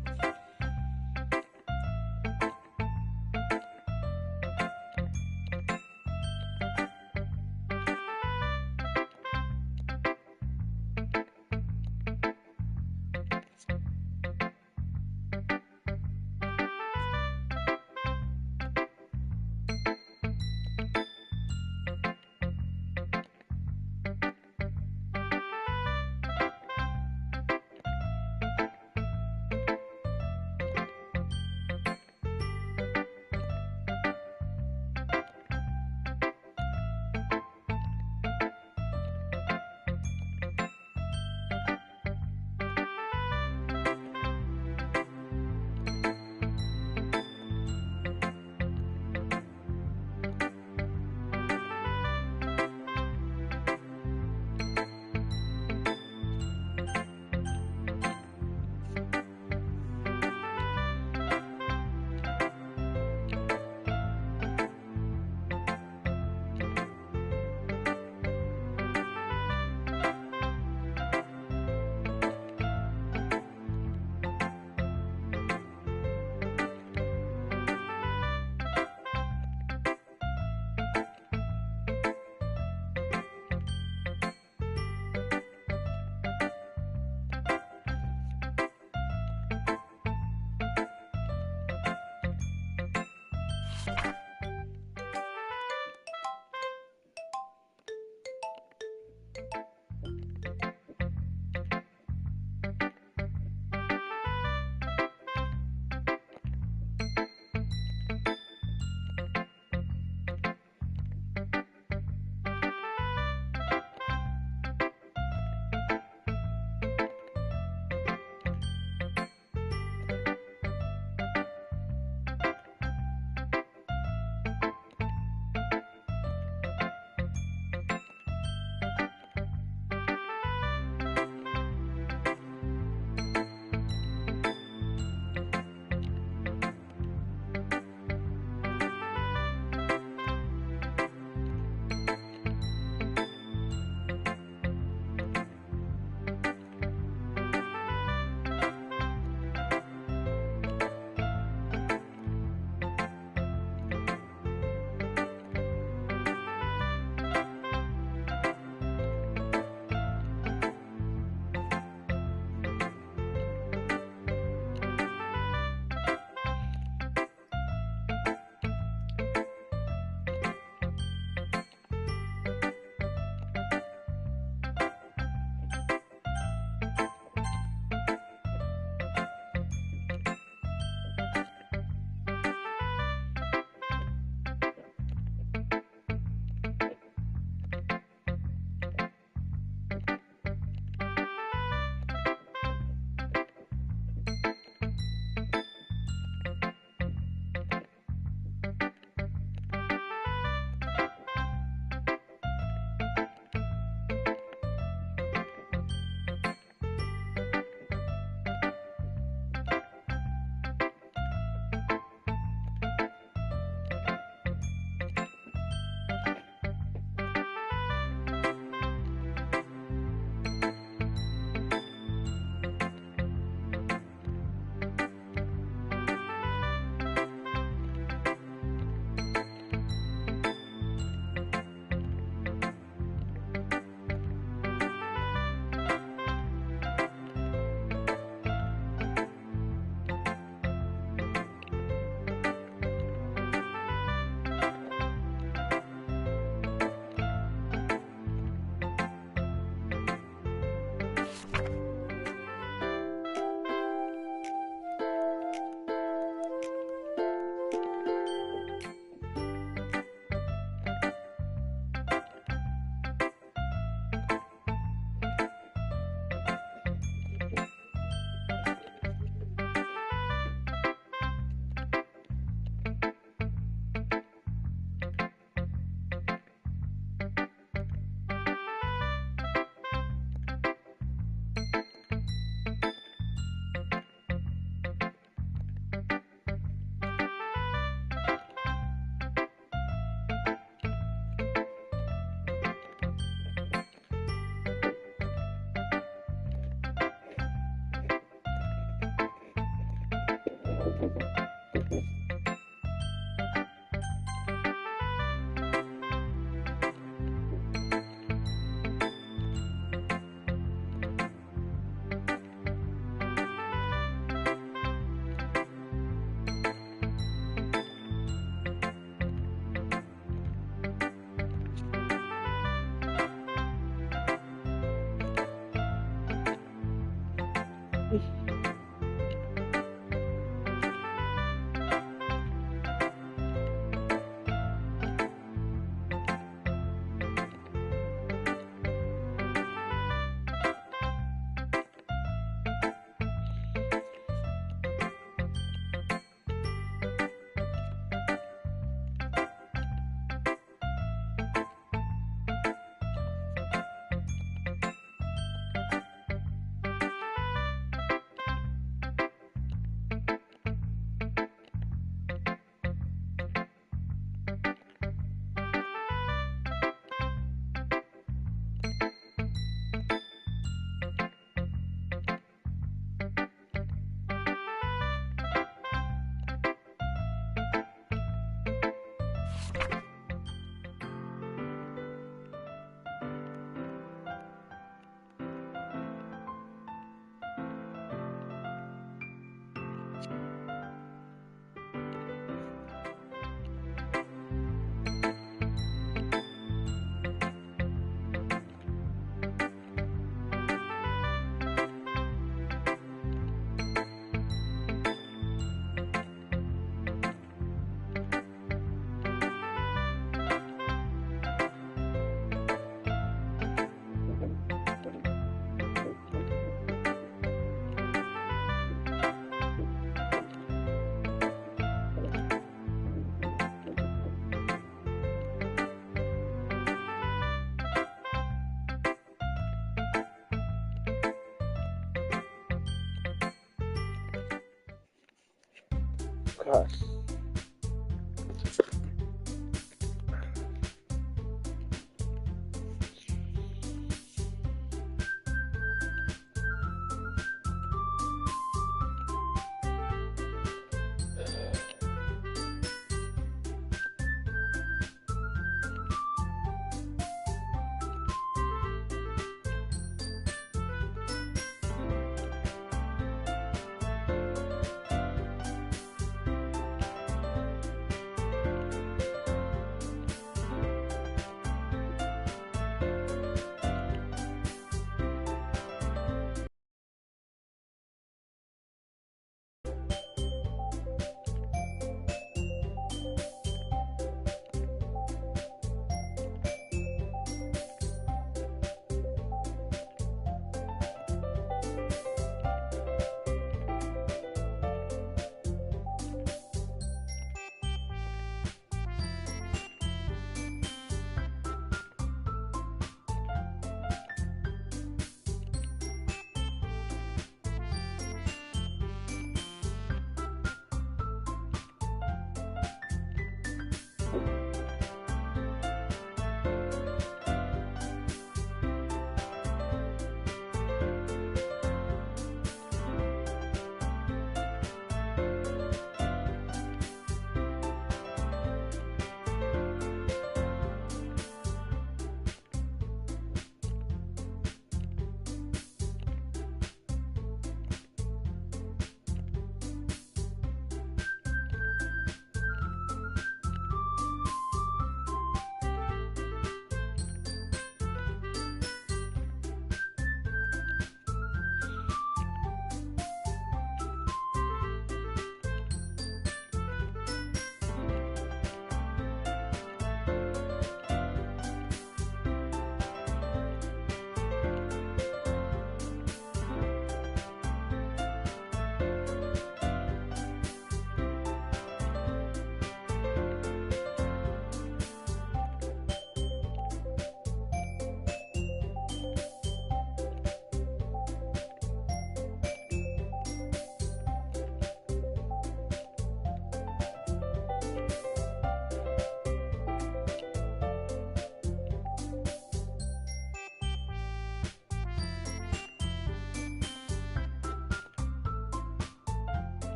Okay.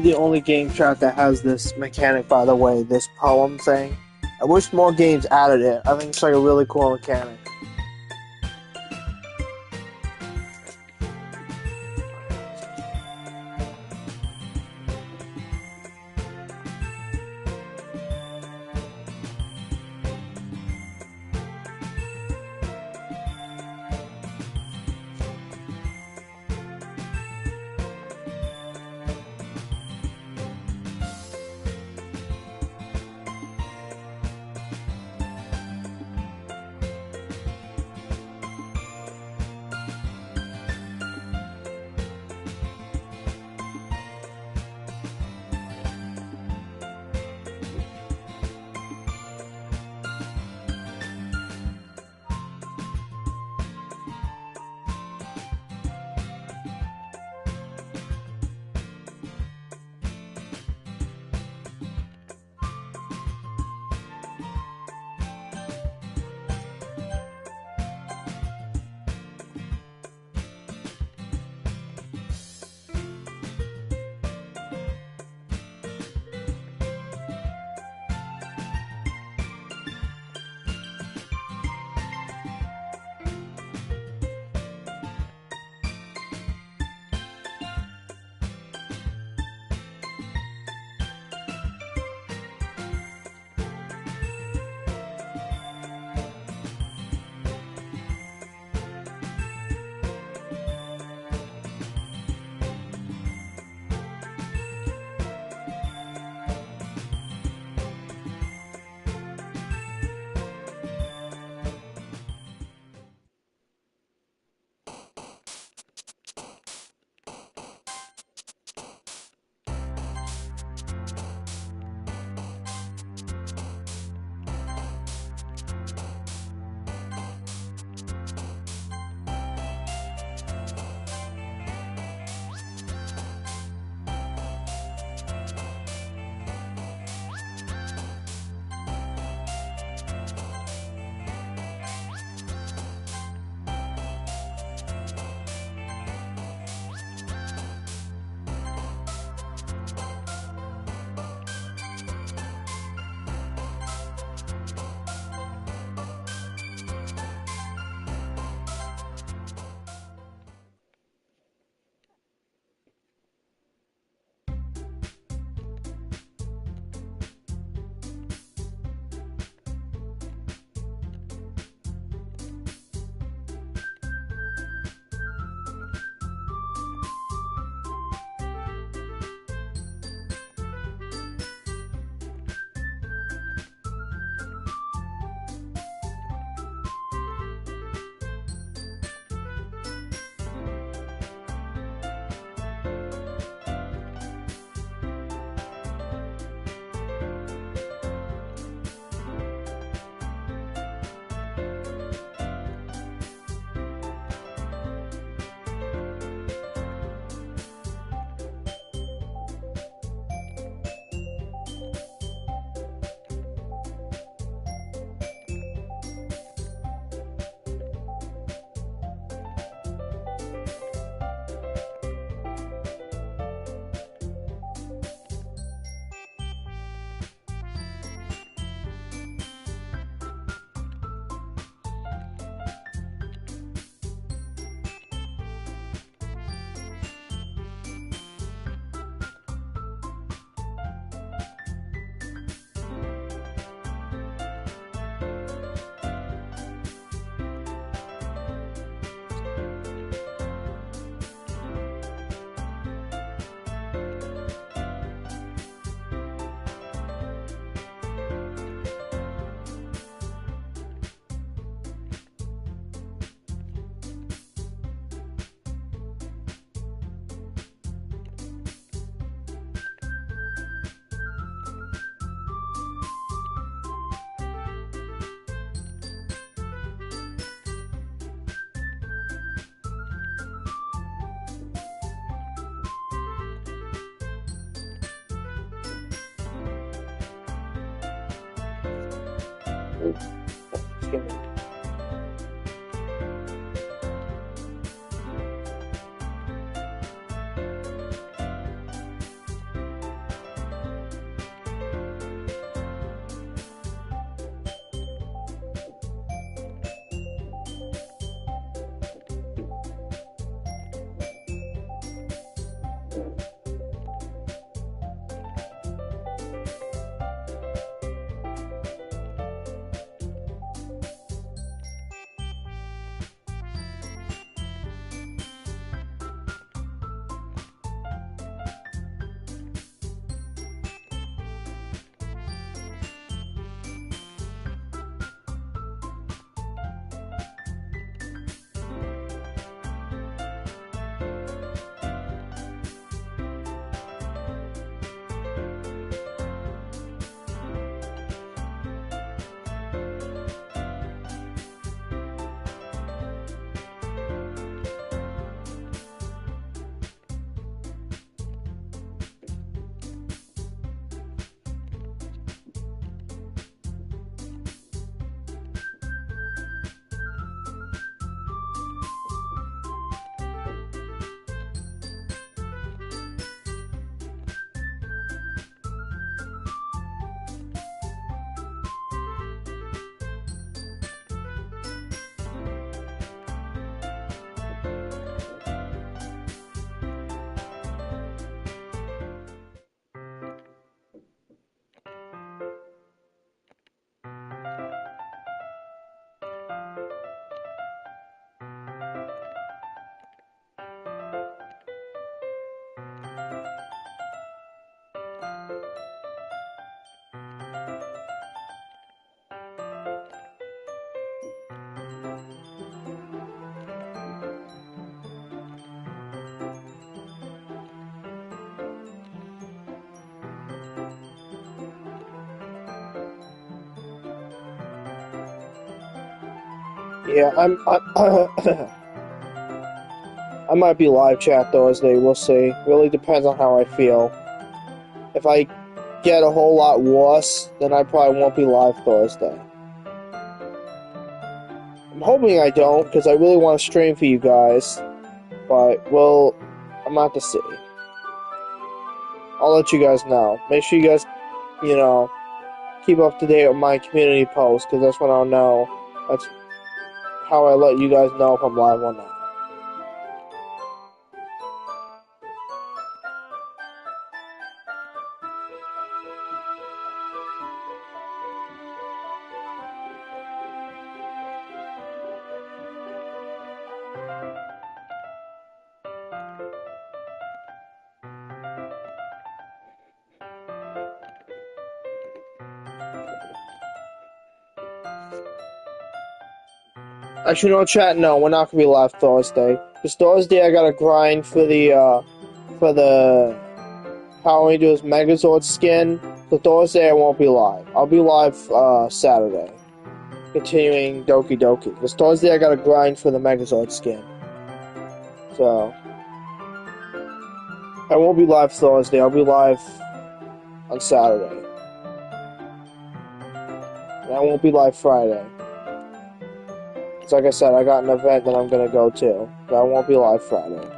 the only game chat that has this mechanic, by the way, this poem thing. I wish more games added it. I think it's like a really cool mechanic. Excuse me. Yeah, I might be live chat Thursday. We'll see. Really depends on how I feel. If I get a whole lot worse, then I probably won't be live Thursday. I'm hoping I don't, because I really want to stream for you guys. But, well, I'm out to see. I'll let you guys know. Make sure you guys, keep up to date with my community posts, because that's when I'll know. That's how I let you guys know if I'm live or not. Actually, no, chat, no, we're not gonna be live Thursday. Because Thursday I gotta grind for the Power Rangers Megazord skin. So Thursday I won't be live. I'll be live, Saturday. Continuing Doki Doki. Because Thursday I gotta grind for the Megazord skin. So, I won't be live Thursday, I'll be live on Saturday. And I won't be live Friday. Because like I said, I got an event that I'm gonna go to. So I won't be live Friday.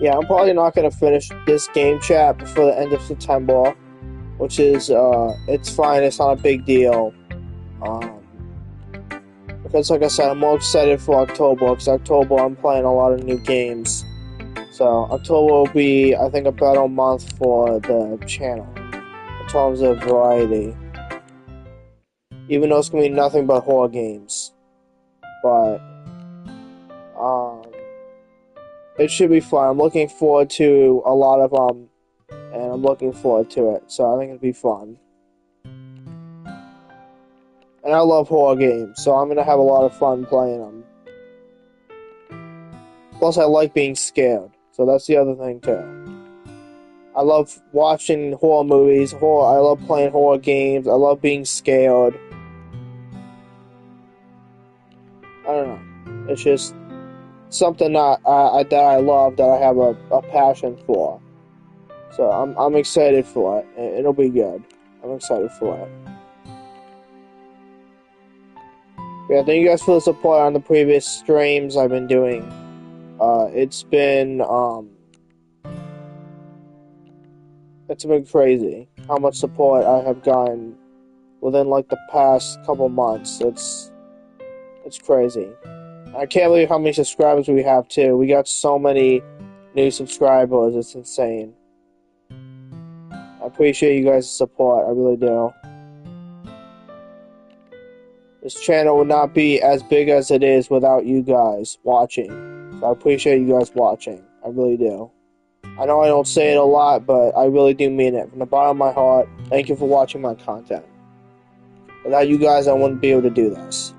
Yeah, I'm probably not gonna finish this game chat before the end of September, which is, it's fine, it's not a big deal. Um, because like I said, I'm more excited for October, because October I'm playing a lot of new games. So October will be, I think, a better month for the channel, in terms of variety. Even though it's gonna be nothing but horror games. But, um, it should be fun. I'm looking forward to a lot of them, and I'm looking forward to it. So I think it'll be fun. And I love horror games, so I'm gonna have a lot of fun playing them. Plus, I like being scared, so that's the other thing too. I love watching horror movies. I love playing horror games. I love being scared. I don't know. It's just something that I love, that I have a passion for. So I'm excited for it. It'll be good. I'm excited for it. Yeah, thank you guys for the support on the previous streams I've been doing. It's been crazy how much support I have gotten within like the past couple months. It's crazy. I can't believe how many subscribers we have too. We got so many new subscribers. It's insane. I appreciate you guys' support. I really do. This channel would not be as big as it is without you guys watching. So I appreciate you guys watching. I really do. I know I don't say it a lot, but I really do mean it. From the bottom of my heart, thank you for watching my content. Without you guys, I wouldn't be able to do this.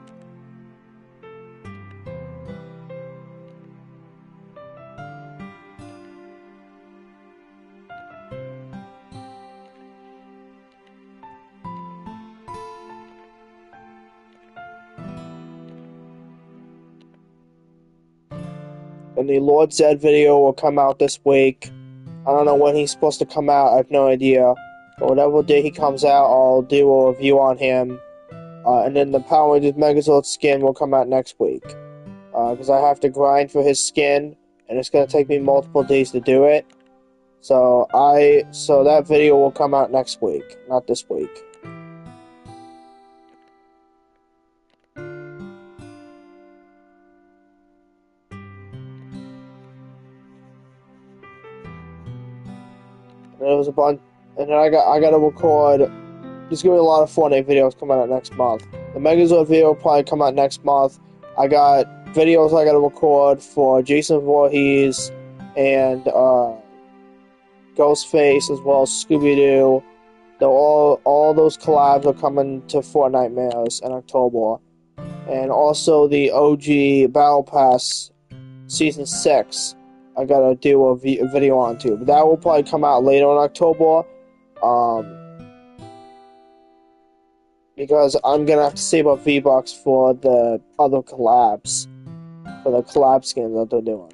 And the Lord Zed video will come out this week. I don't know when he's supposed to come out. I have no idea. But whatever day he comes out, I'll do a review on him. And then the Power Rangers Megazord skin will come out next week. Because I have to grind for his skin, and it's going to take me multiple days to do it. So that video will come out next week, not this week. And it was a bunch, and then I got to record. There's gonna be a lot of Fortnite videos coming out next month. The Megazord video will probably come out next month. I got videos I got to record for Jason Voorhees and Ghostface, as well as Scooby-Doo. All those collabs are coming to Fortnite Mares in October. And also the OG Battle Pass Season 6, I gotta do a video on too. But that will probably come out later in October. Because I'm gonna have to save up V-Bucks for the other collabs. For the collab skins that they're doing.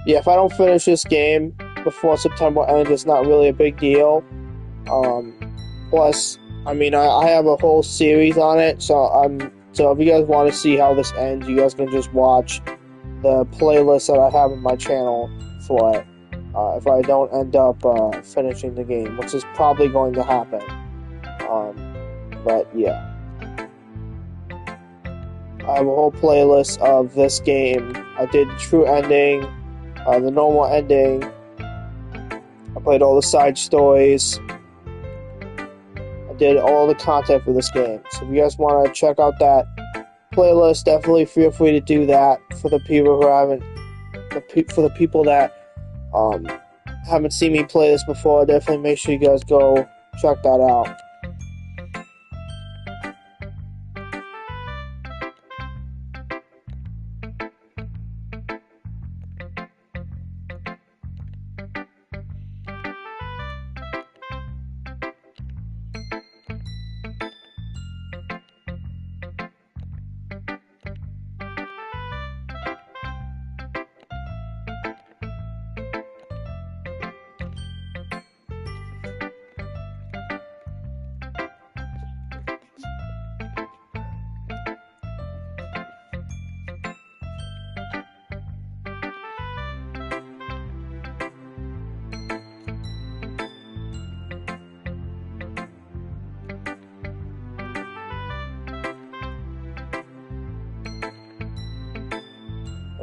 Yeah, if I don't finish this game before September ends, it's not really a big deal. Plus, I mean, I have a whole series on it, so if you guys want to see how this ends, you guys can just watch the playlist that I have on my channel for it. If I don't end up finishing the game, which is probably going to happen. But yeah. I have a whole playlist of this game. I did the true ending, the normal ending. I played all the side stories. I did all the content for this game. So if you guys want to check out that playlist, definitely feel free to do that. For the people who haven't, for the people that haven't seen me play this before, definitely make sure you guys go check that out.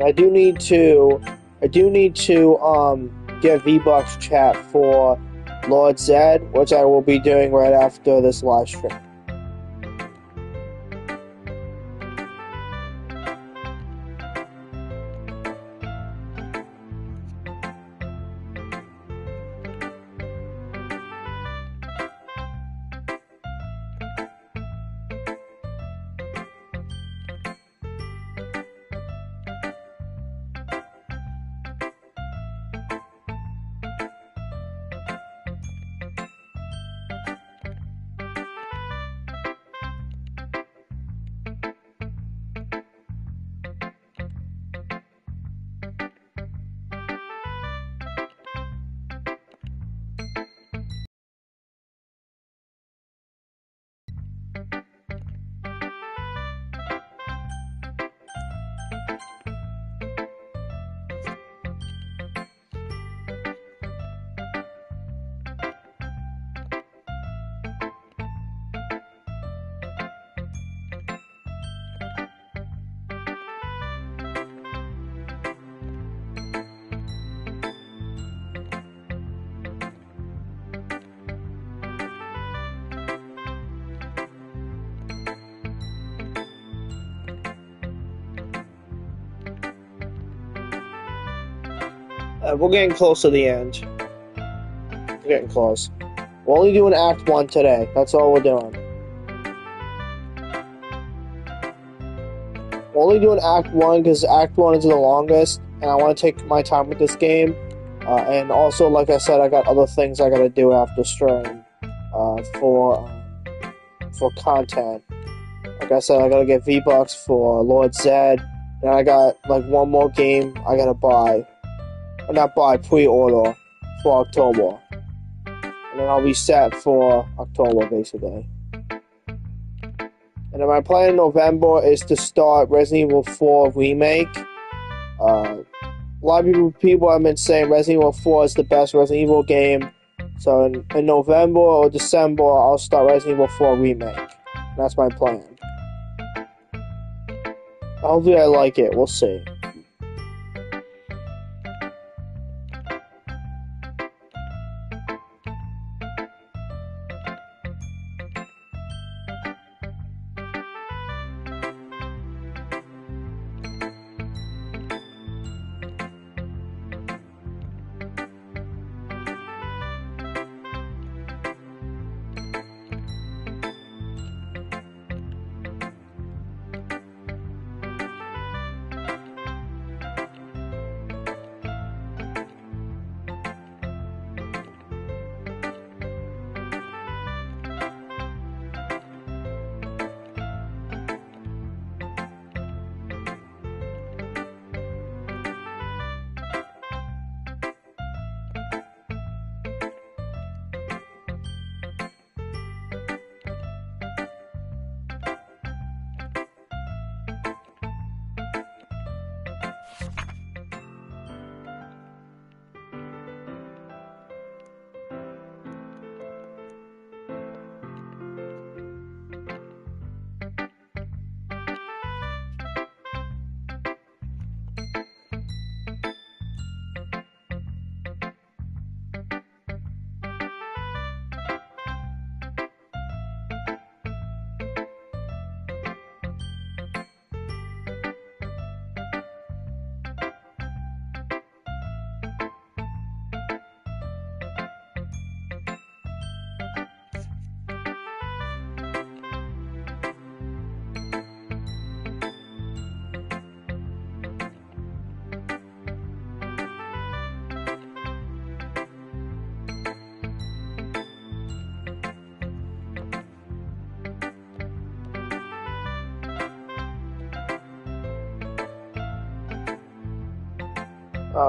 I do need to get V-Bucks chat for Lord Zed, which I will be doing right after this live stream. We're getting close to the end. We're getting close. We're only doing Act 1 today. That's all we're doing. We're only doing Act 1 because Act 1 is the longest, and I want to take my time with this game. And also, like I said, I got other things I gotta do after stream for content. Like I said, I gotta get V-Bucks for Lord Zed, and I got like one more game I gotta buy. Or not buy, pre-order for October. And then I'll be set for October, basically. And then my plan in November is to start Resident Evil 4 Remake. A lot of people have been saying Resident Evil 4 is the best Resident Evil game. So in November or December, I'll start Resident Evil 4 Remake. That's my plan. Hopefully I like it. We'll see.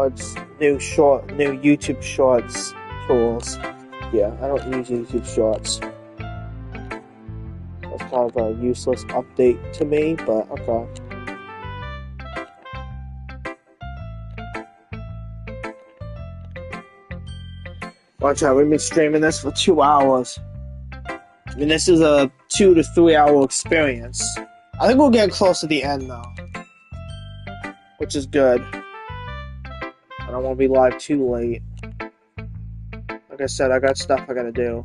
It's new YouTube Shorts tools. Yeah, I don't use YouTube Shorts. That's kind of a useless update to me, but okay. Watch out, we've been streaming this for 2 hours. I mean, this is a 2 to 3 hour experience. I think we'll get close to the end, though. Which is good. I don't want to be live too late. Like I said, I got stuff I gotta do.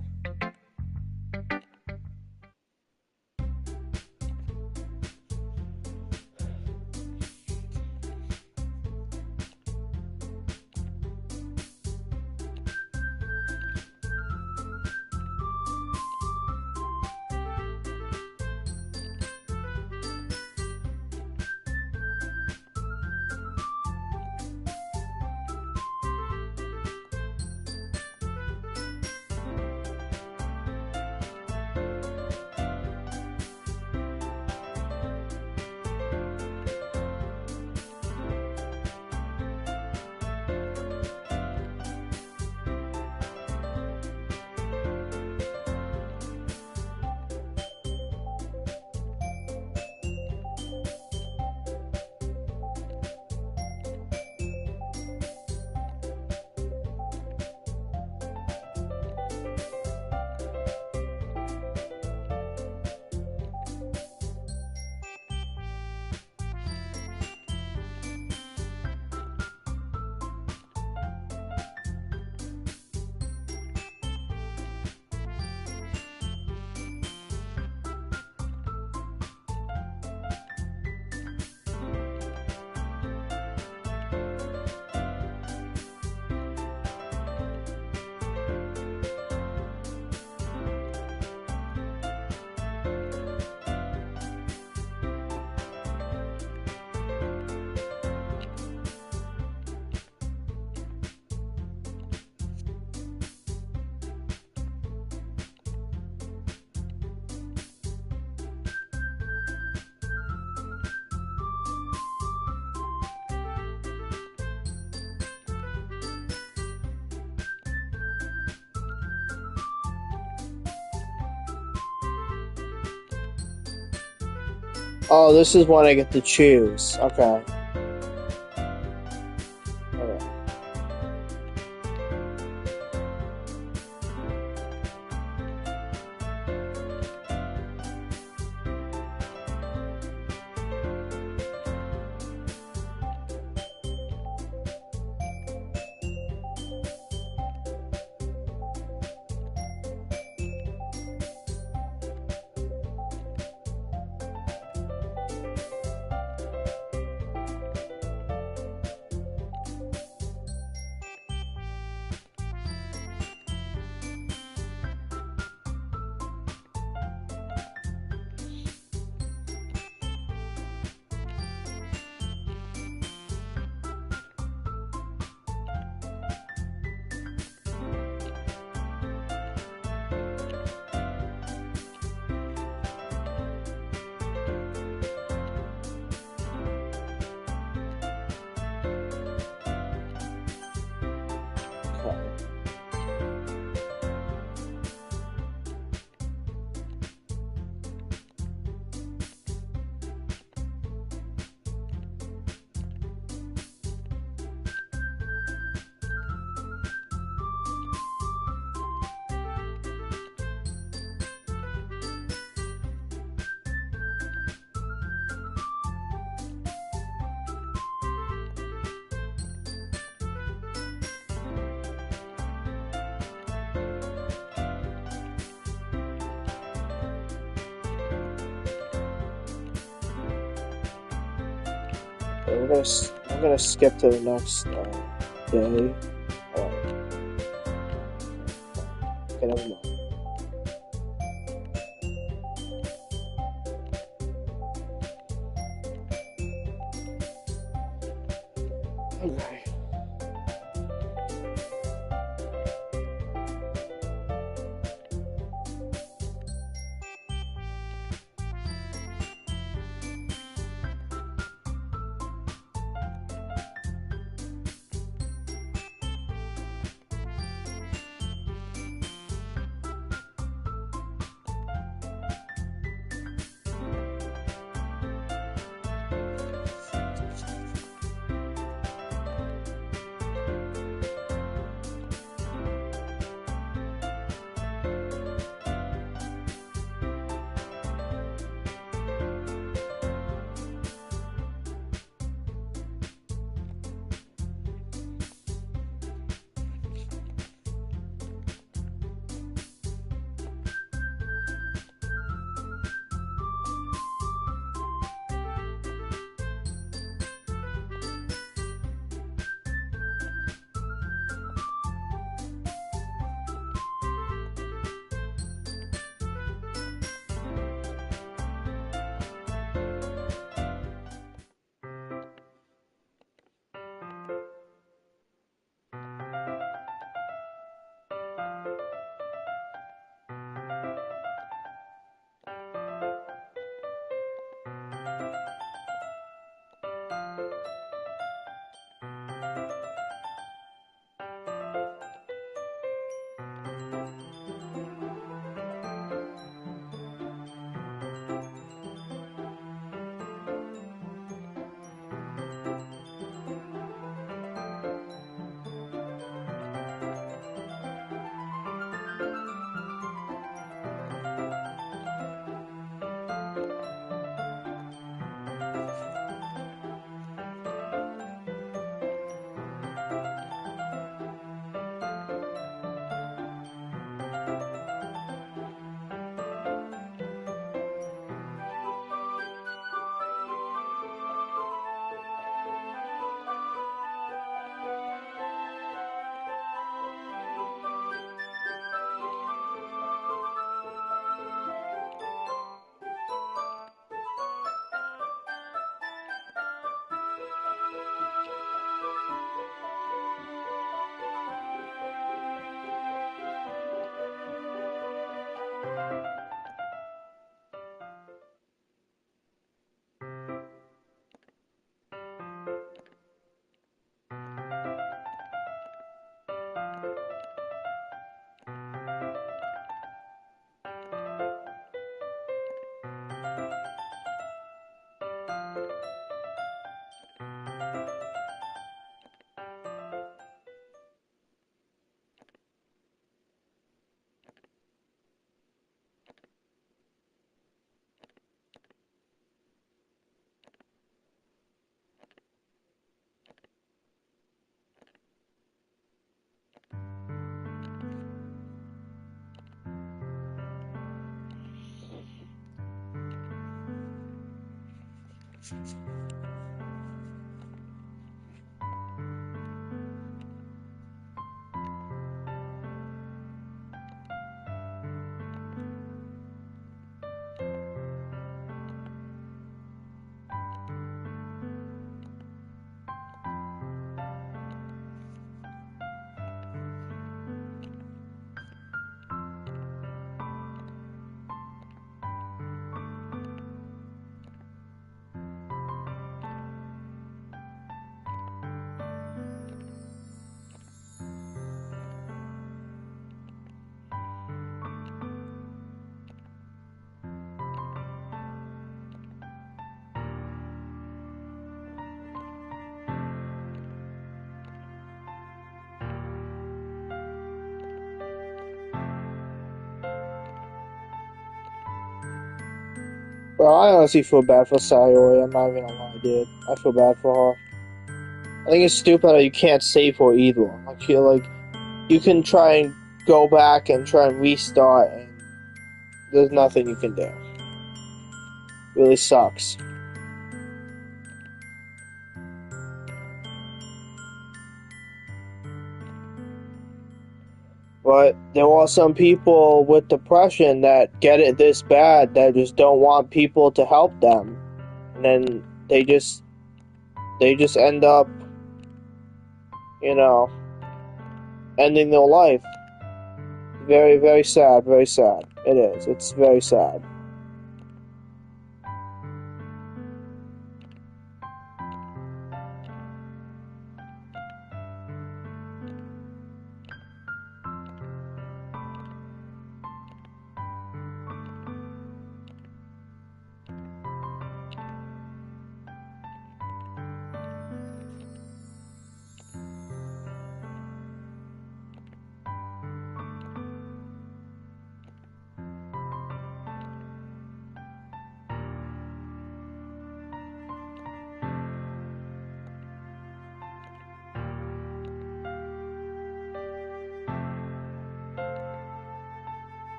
Oh, this is one I get to choose. Okay. Okay. I'm gonna skip to the next day. Okay, never mind. Okay. Well, I honestly feel bad for Sayori. I'm not even gonna lie, dude. I feel bad for her. I think it's stupid that you can't save her either. I feel like you can try and go back and try and restart, and there's nothing you can do. Really sucks. But there are some people with depression that get it this bad that just don't want people to help them, and then they just end up, you know, ending their life. Very, very sad. Very sad. It is. It's very sad.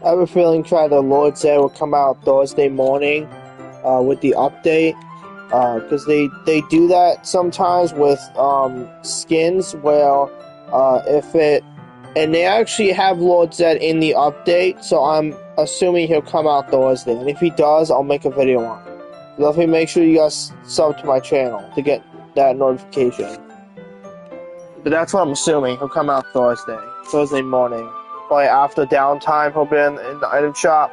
I have a feeling try the Lord's Air will come out Thursday morning with the update. Because they do that sometimes with skins where if it and they actually have Lord Zed in the update, so I'm assuming he'll come out Thursday. And if he does, I'll make a video on it. Definitely make sure you guys sub to my channel to get that notification. But that's what I'm assuming. He'll come out Thursday morning. Probably after downtime, he'll be in the item shop.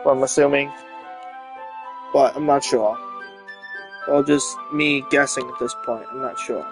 What I'm assuming, but I'm not sure. Well, just me guessing at this point. I'm not sure.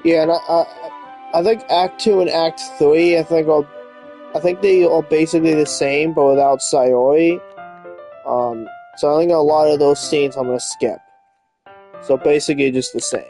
Yeah, and I think Act Two and Act Three, I think they are basically the same, but without Sayori. So I think a lot of those scenes I'm gonna skip. So basically, just the same.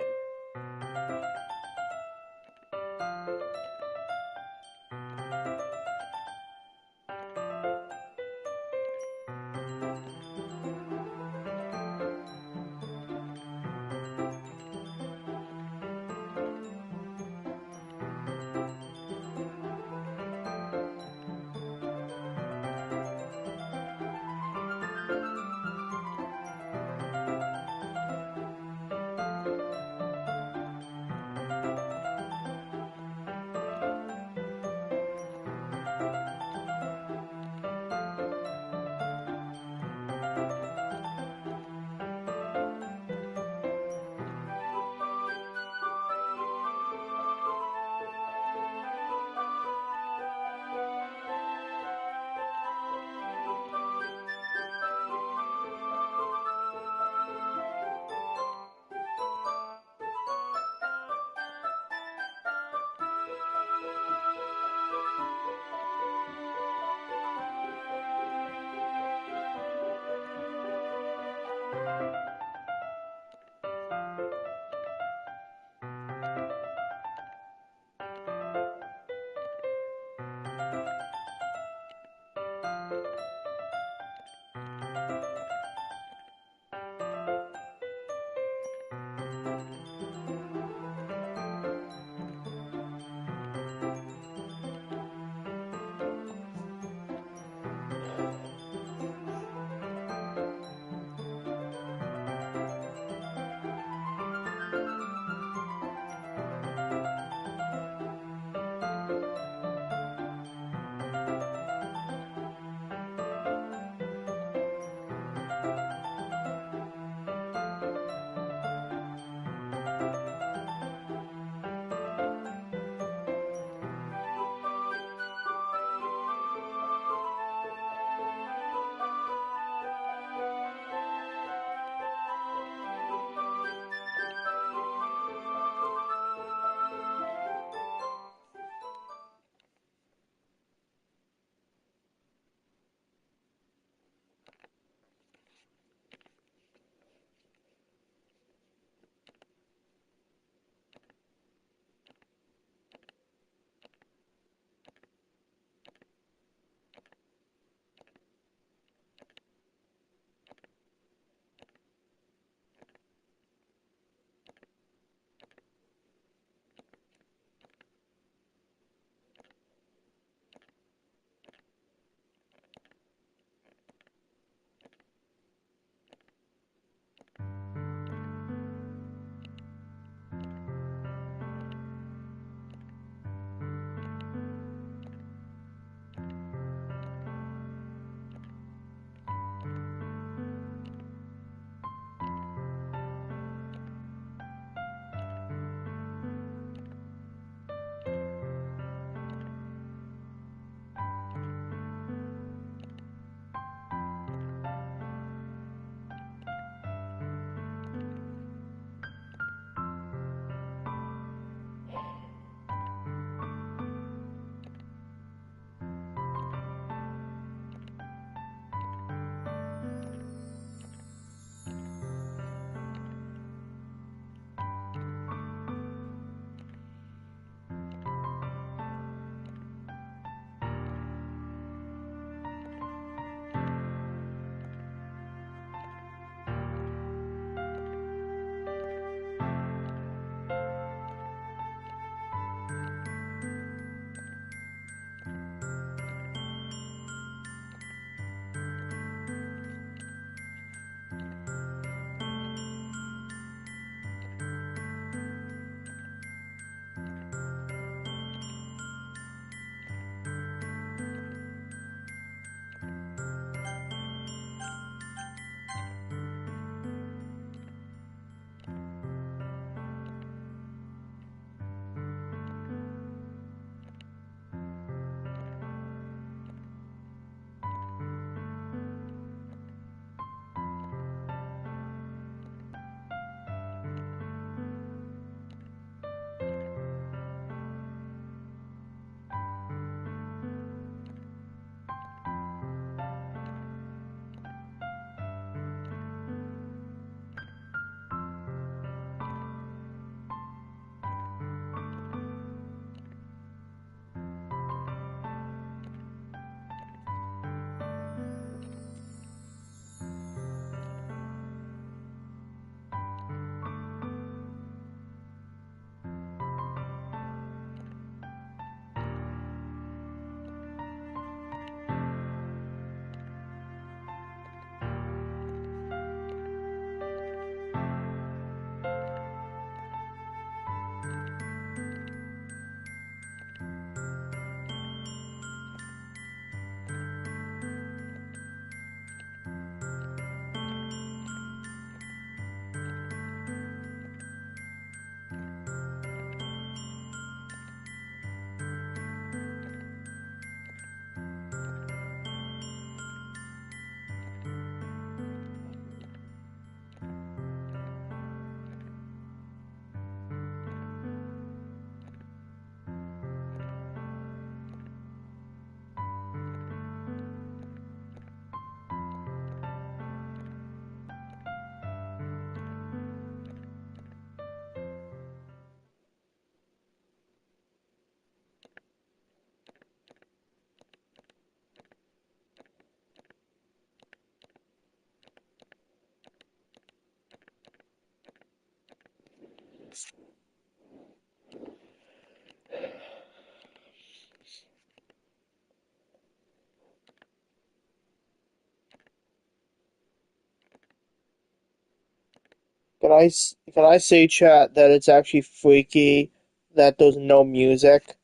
Can I say, chat, that it's actually freaky that there's no music?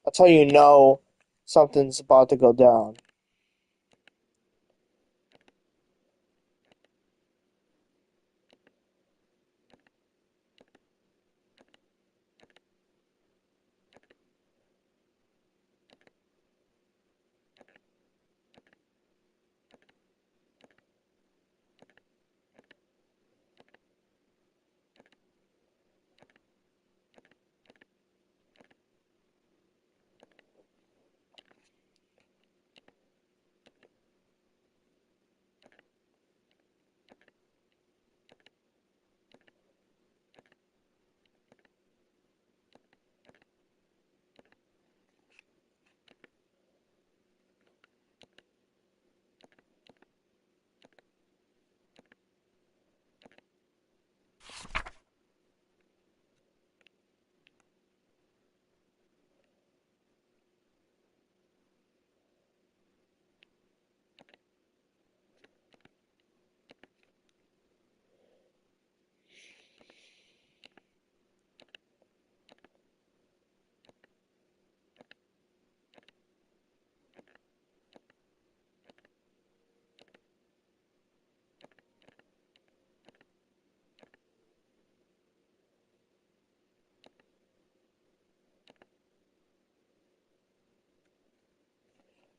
That's how you know something's about to go down.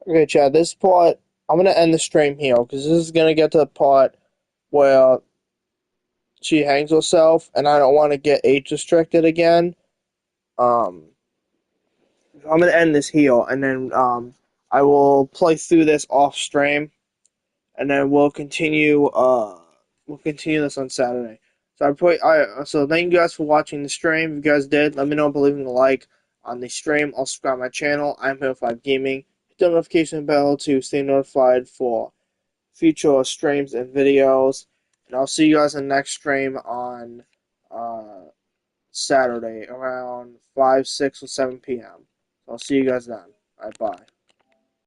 Okay, chat, this part, I'm gonna end the stream here because this is gonna get to the part where she hangs herself, and I don't want to get age restricted again. Um, I'm gonna end this here, and then I will play through this off stream, and then we'll continue. We'll continue this on Saturday. So thank you guys for watching the stream. If you guys did, let me know by leaving a like on the stream. I'll subscribe to my channel. I'm Hero5 Gaming. Hit the notification bell to stay notified for future streams and videos. And I'll see you guys in the next stream on uh, Saturday around 5, 6, or 7 p.m. So I'll see you guys then. All right, bye.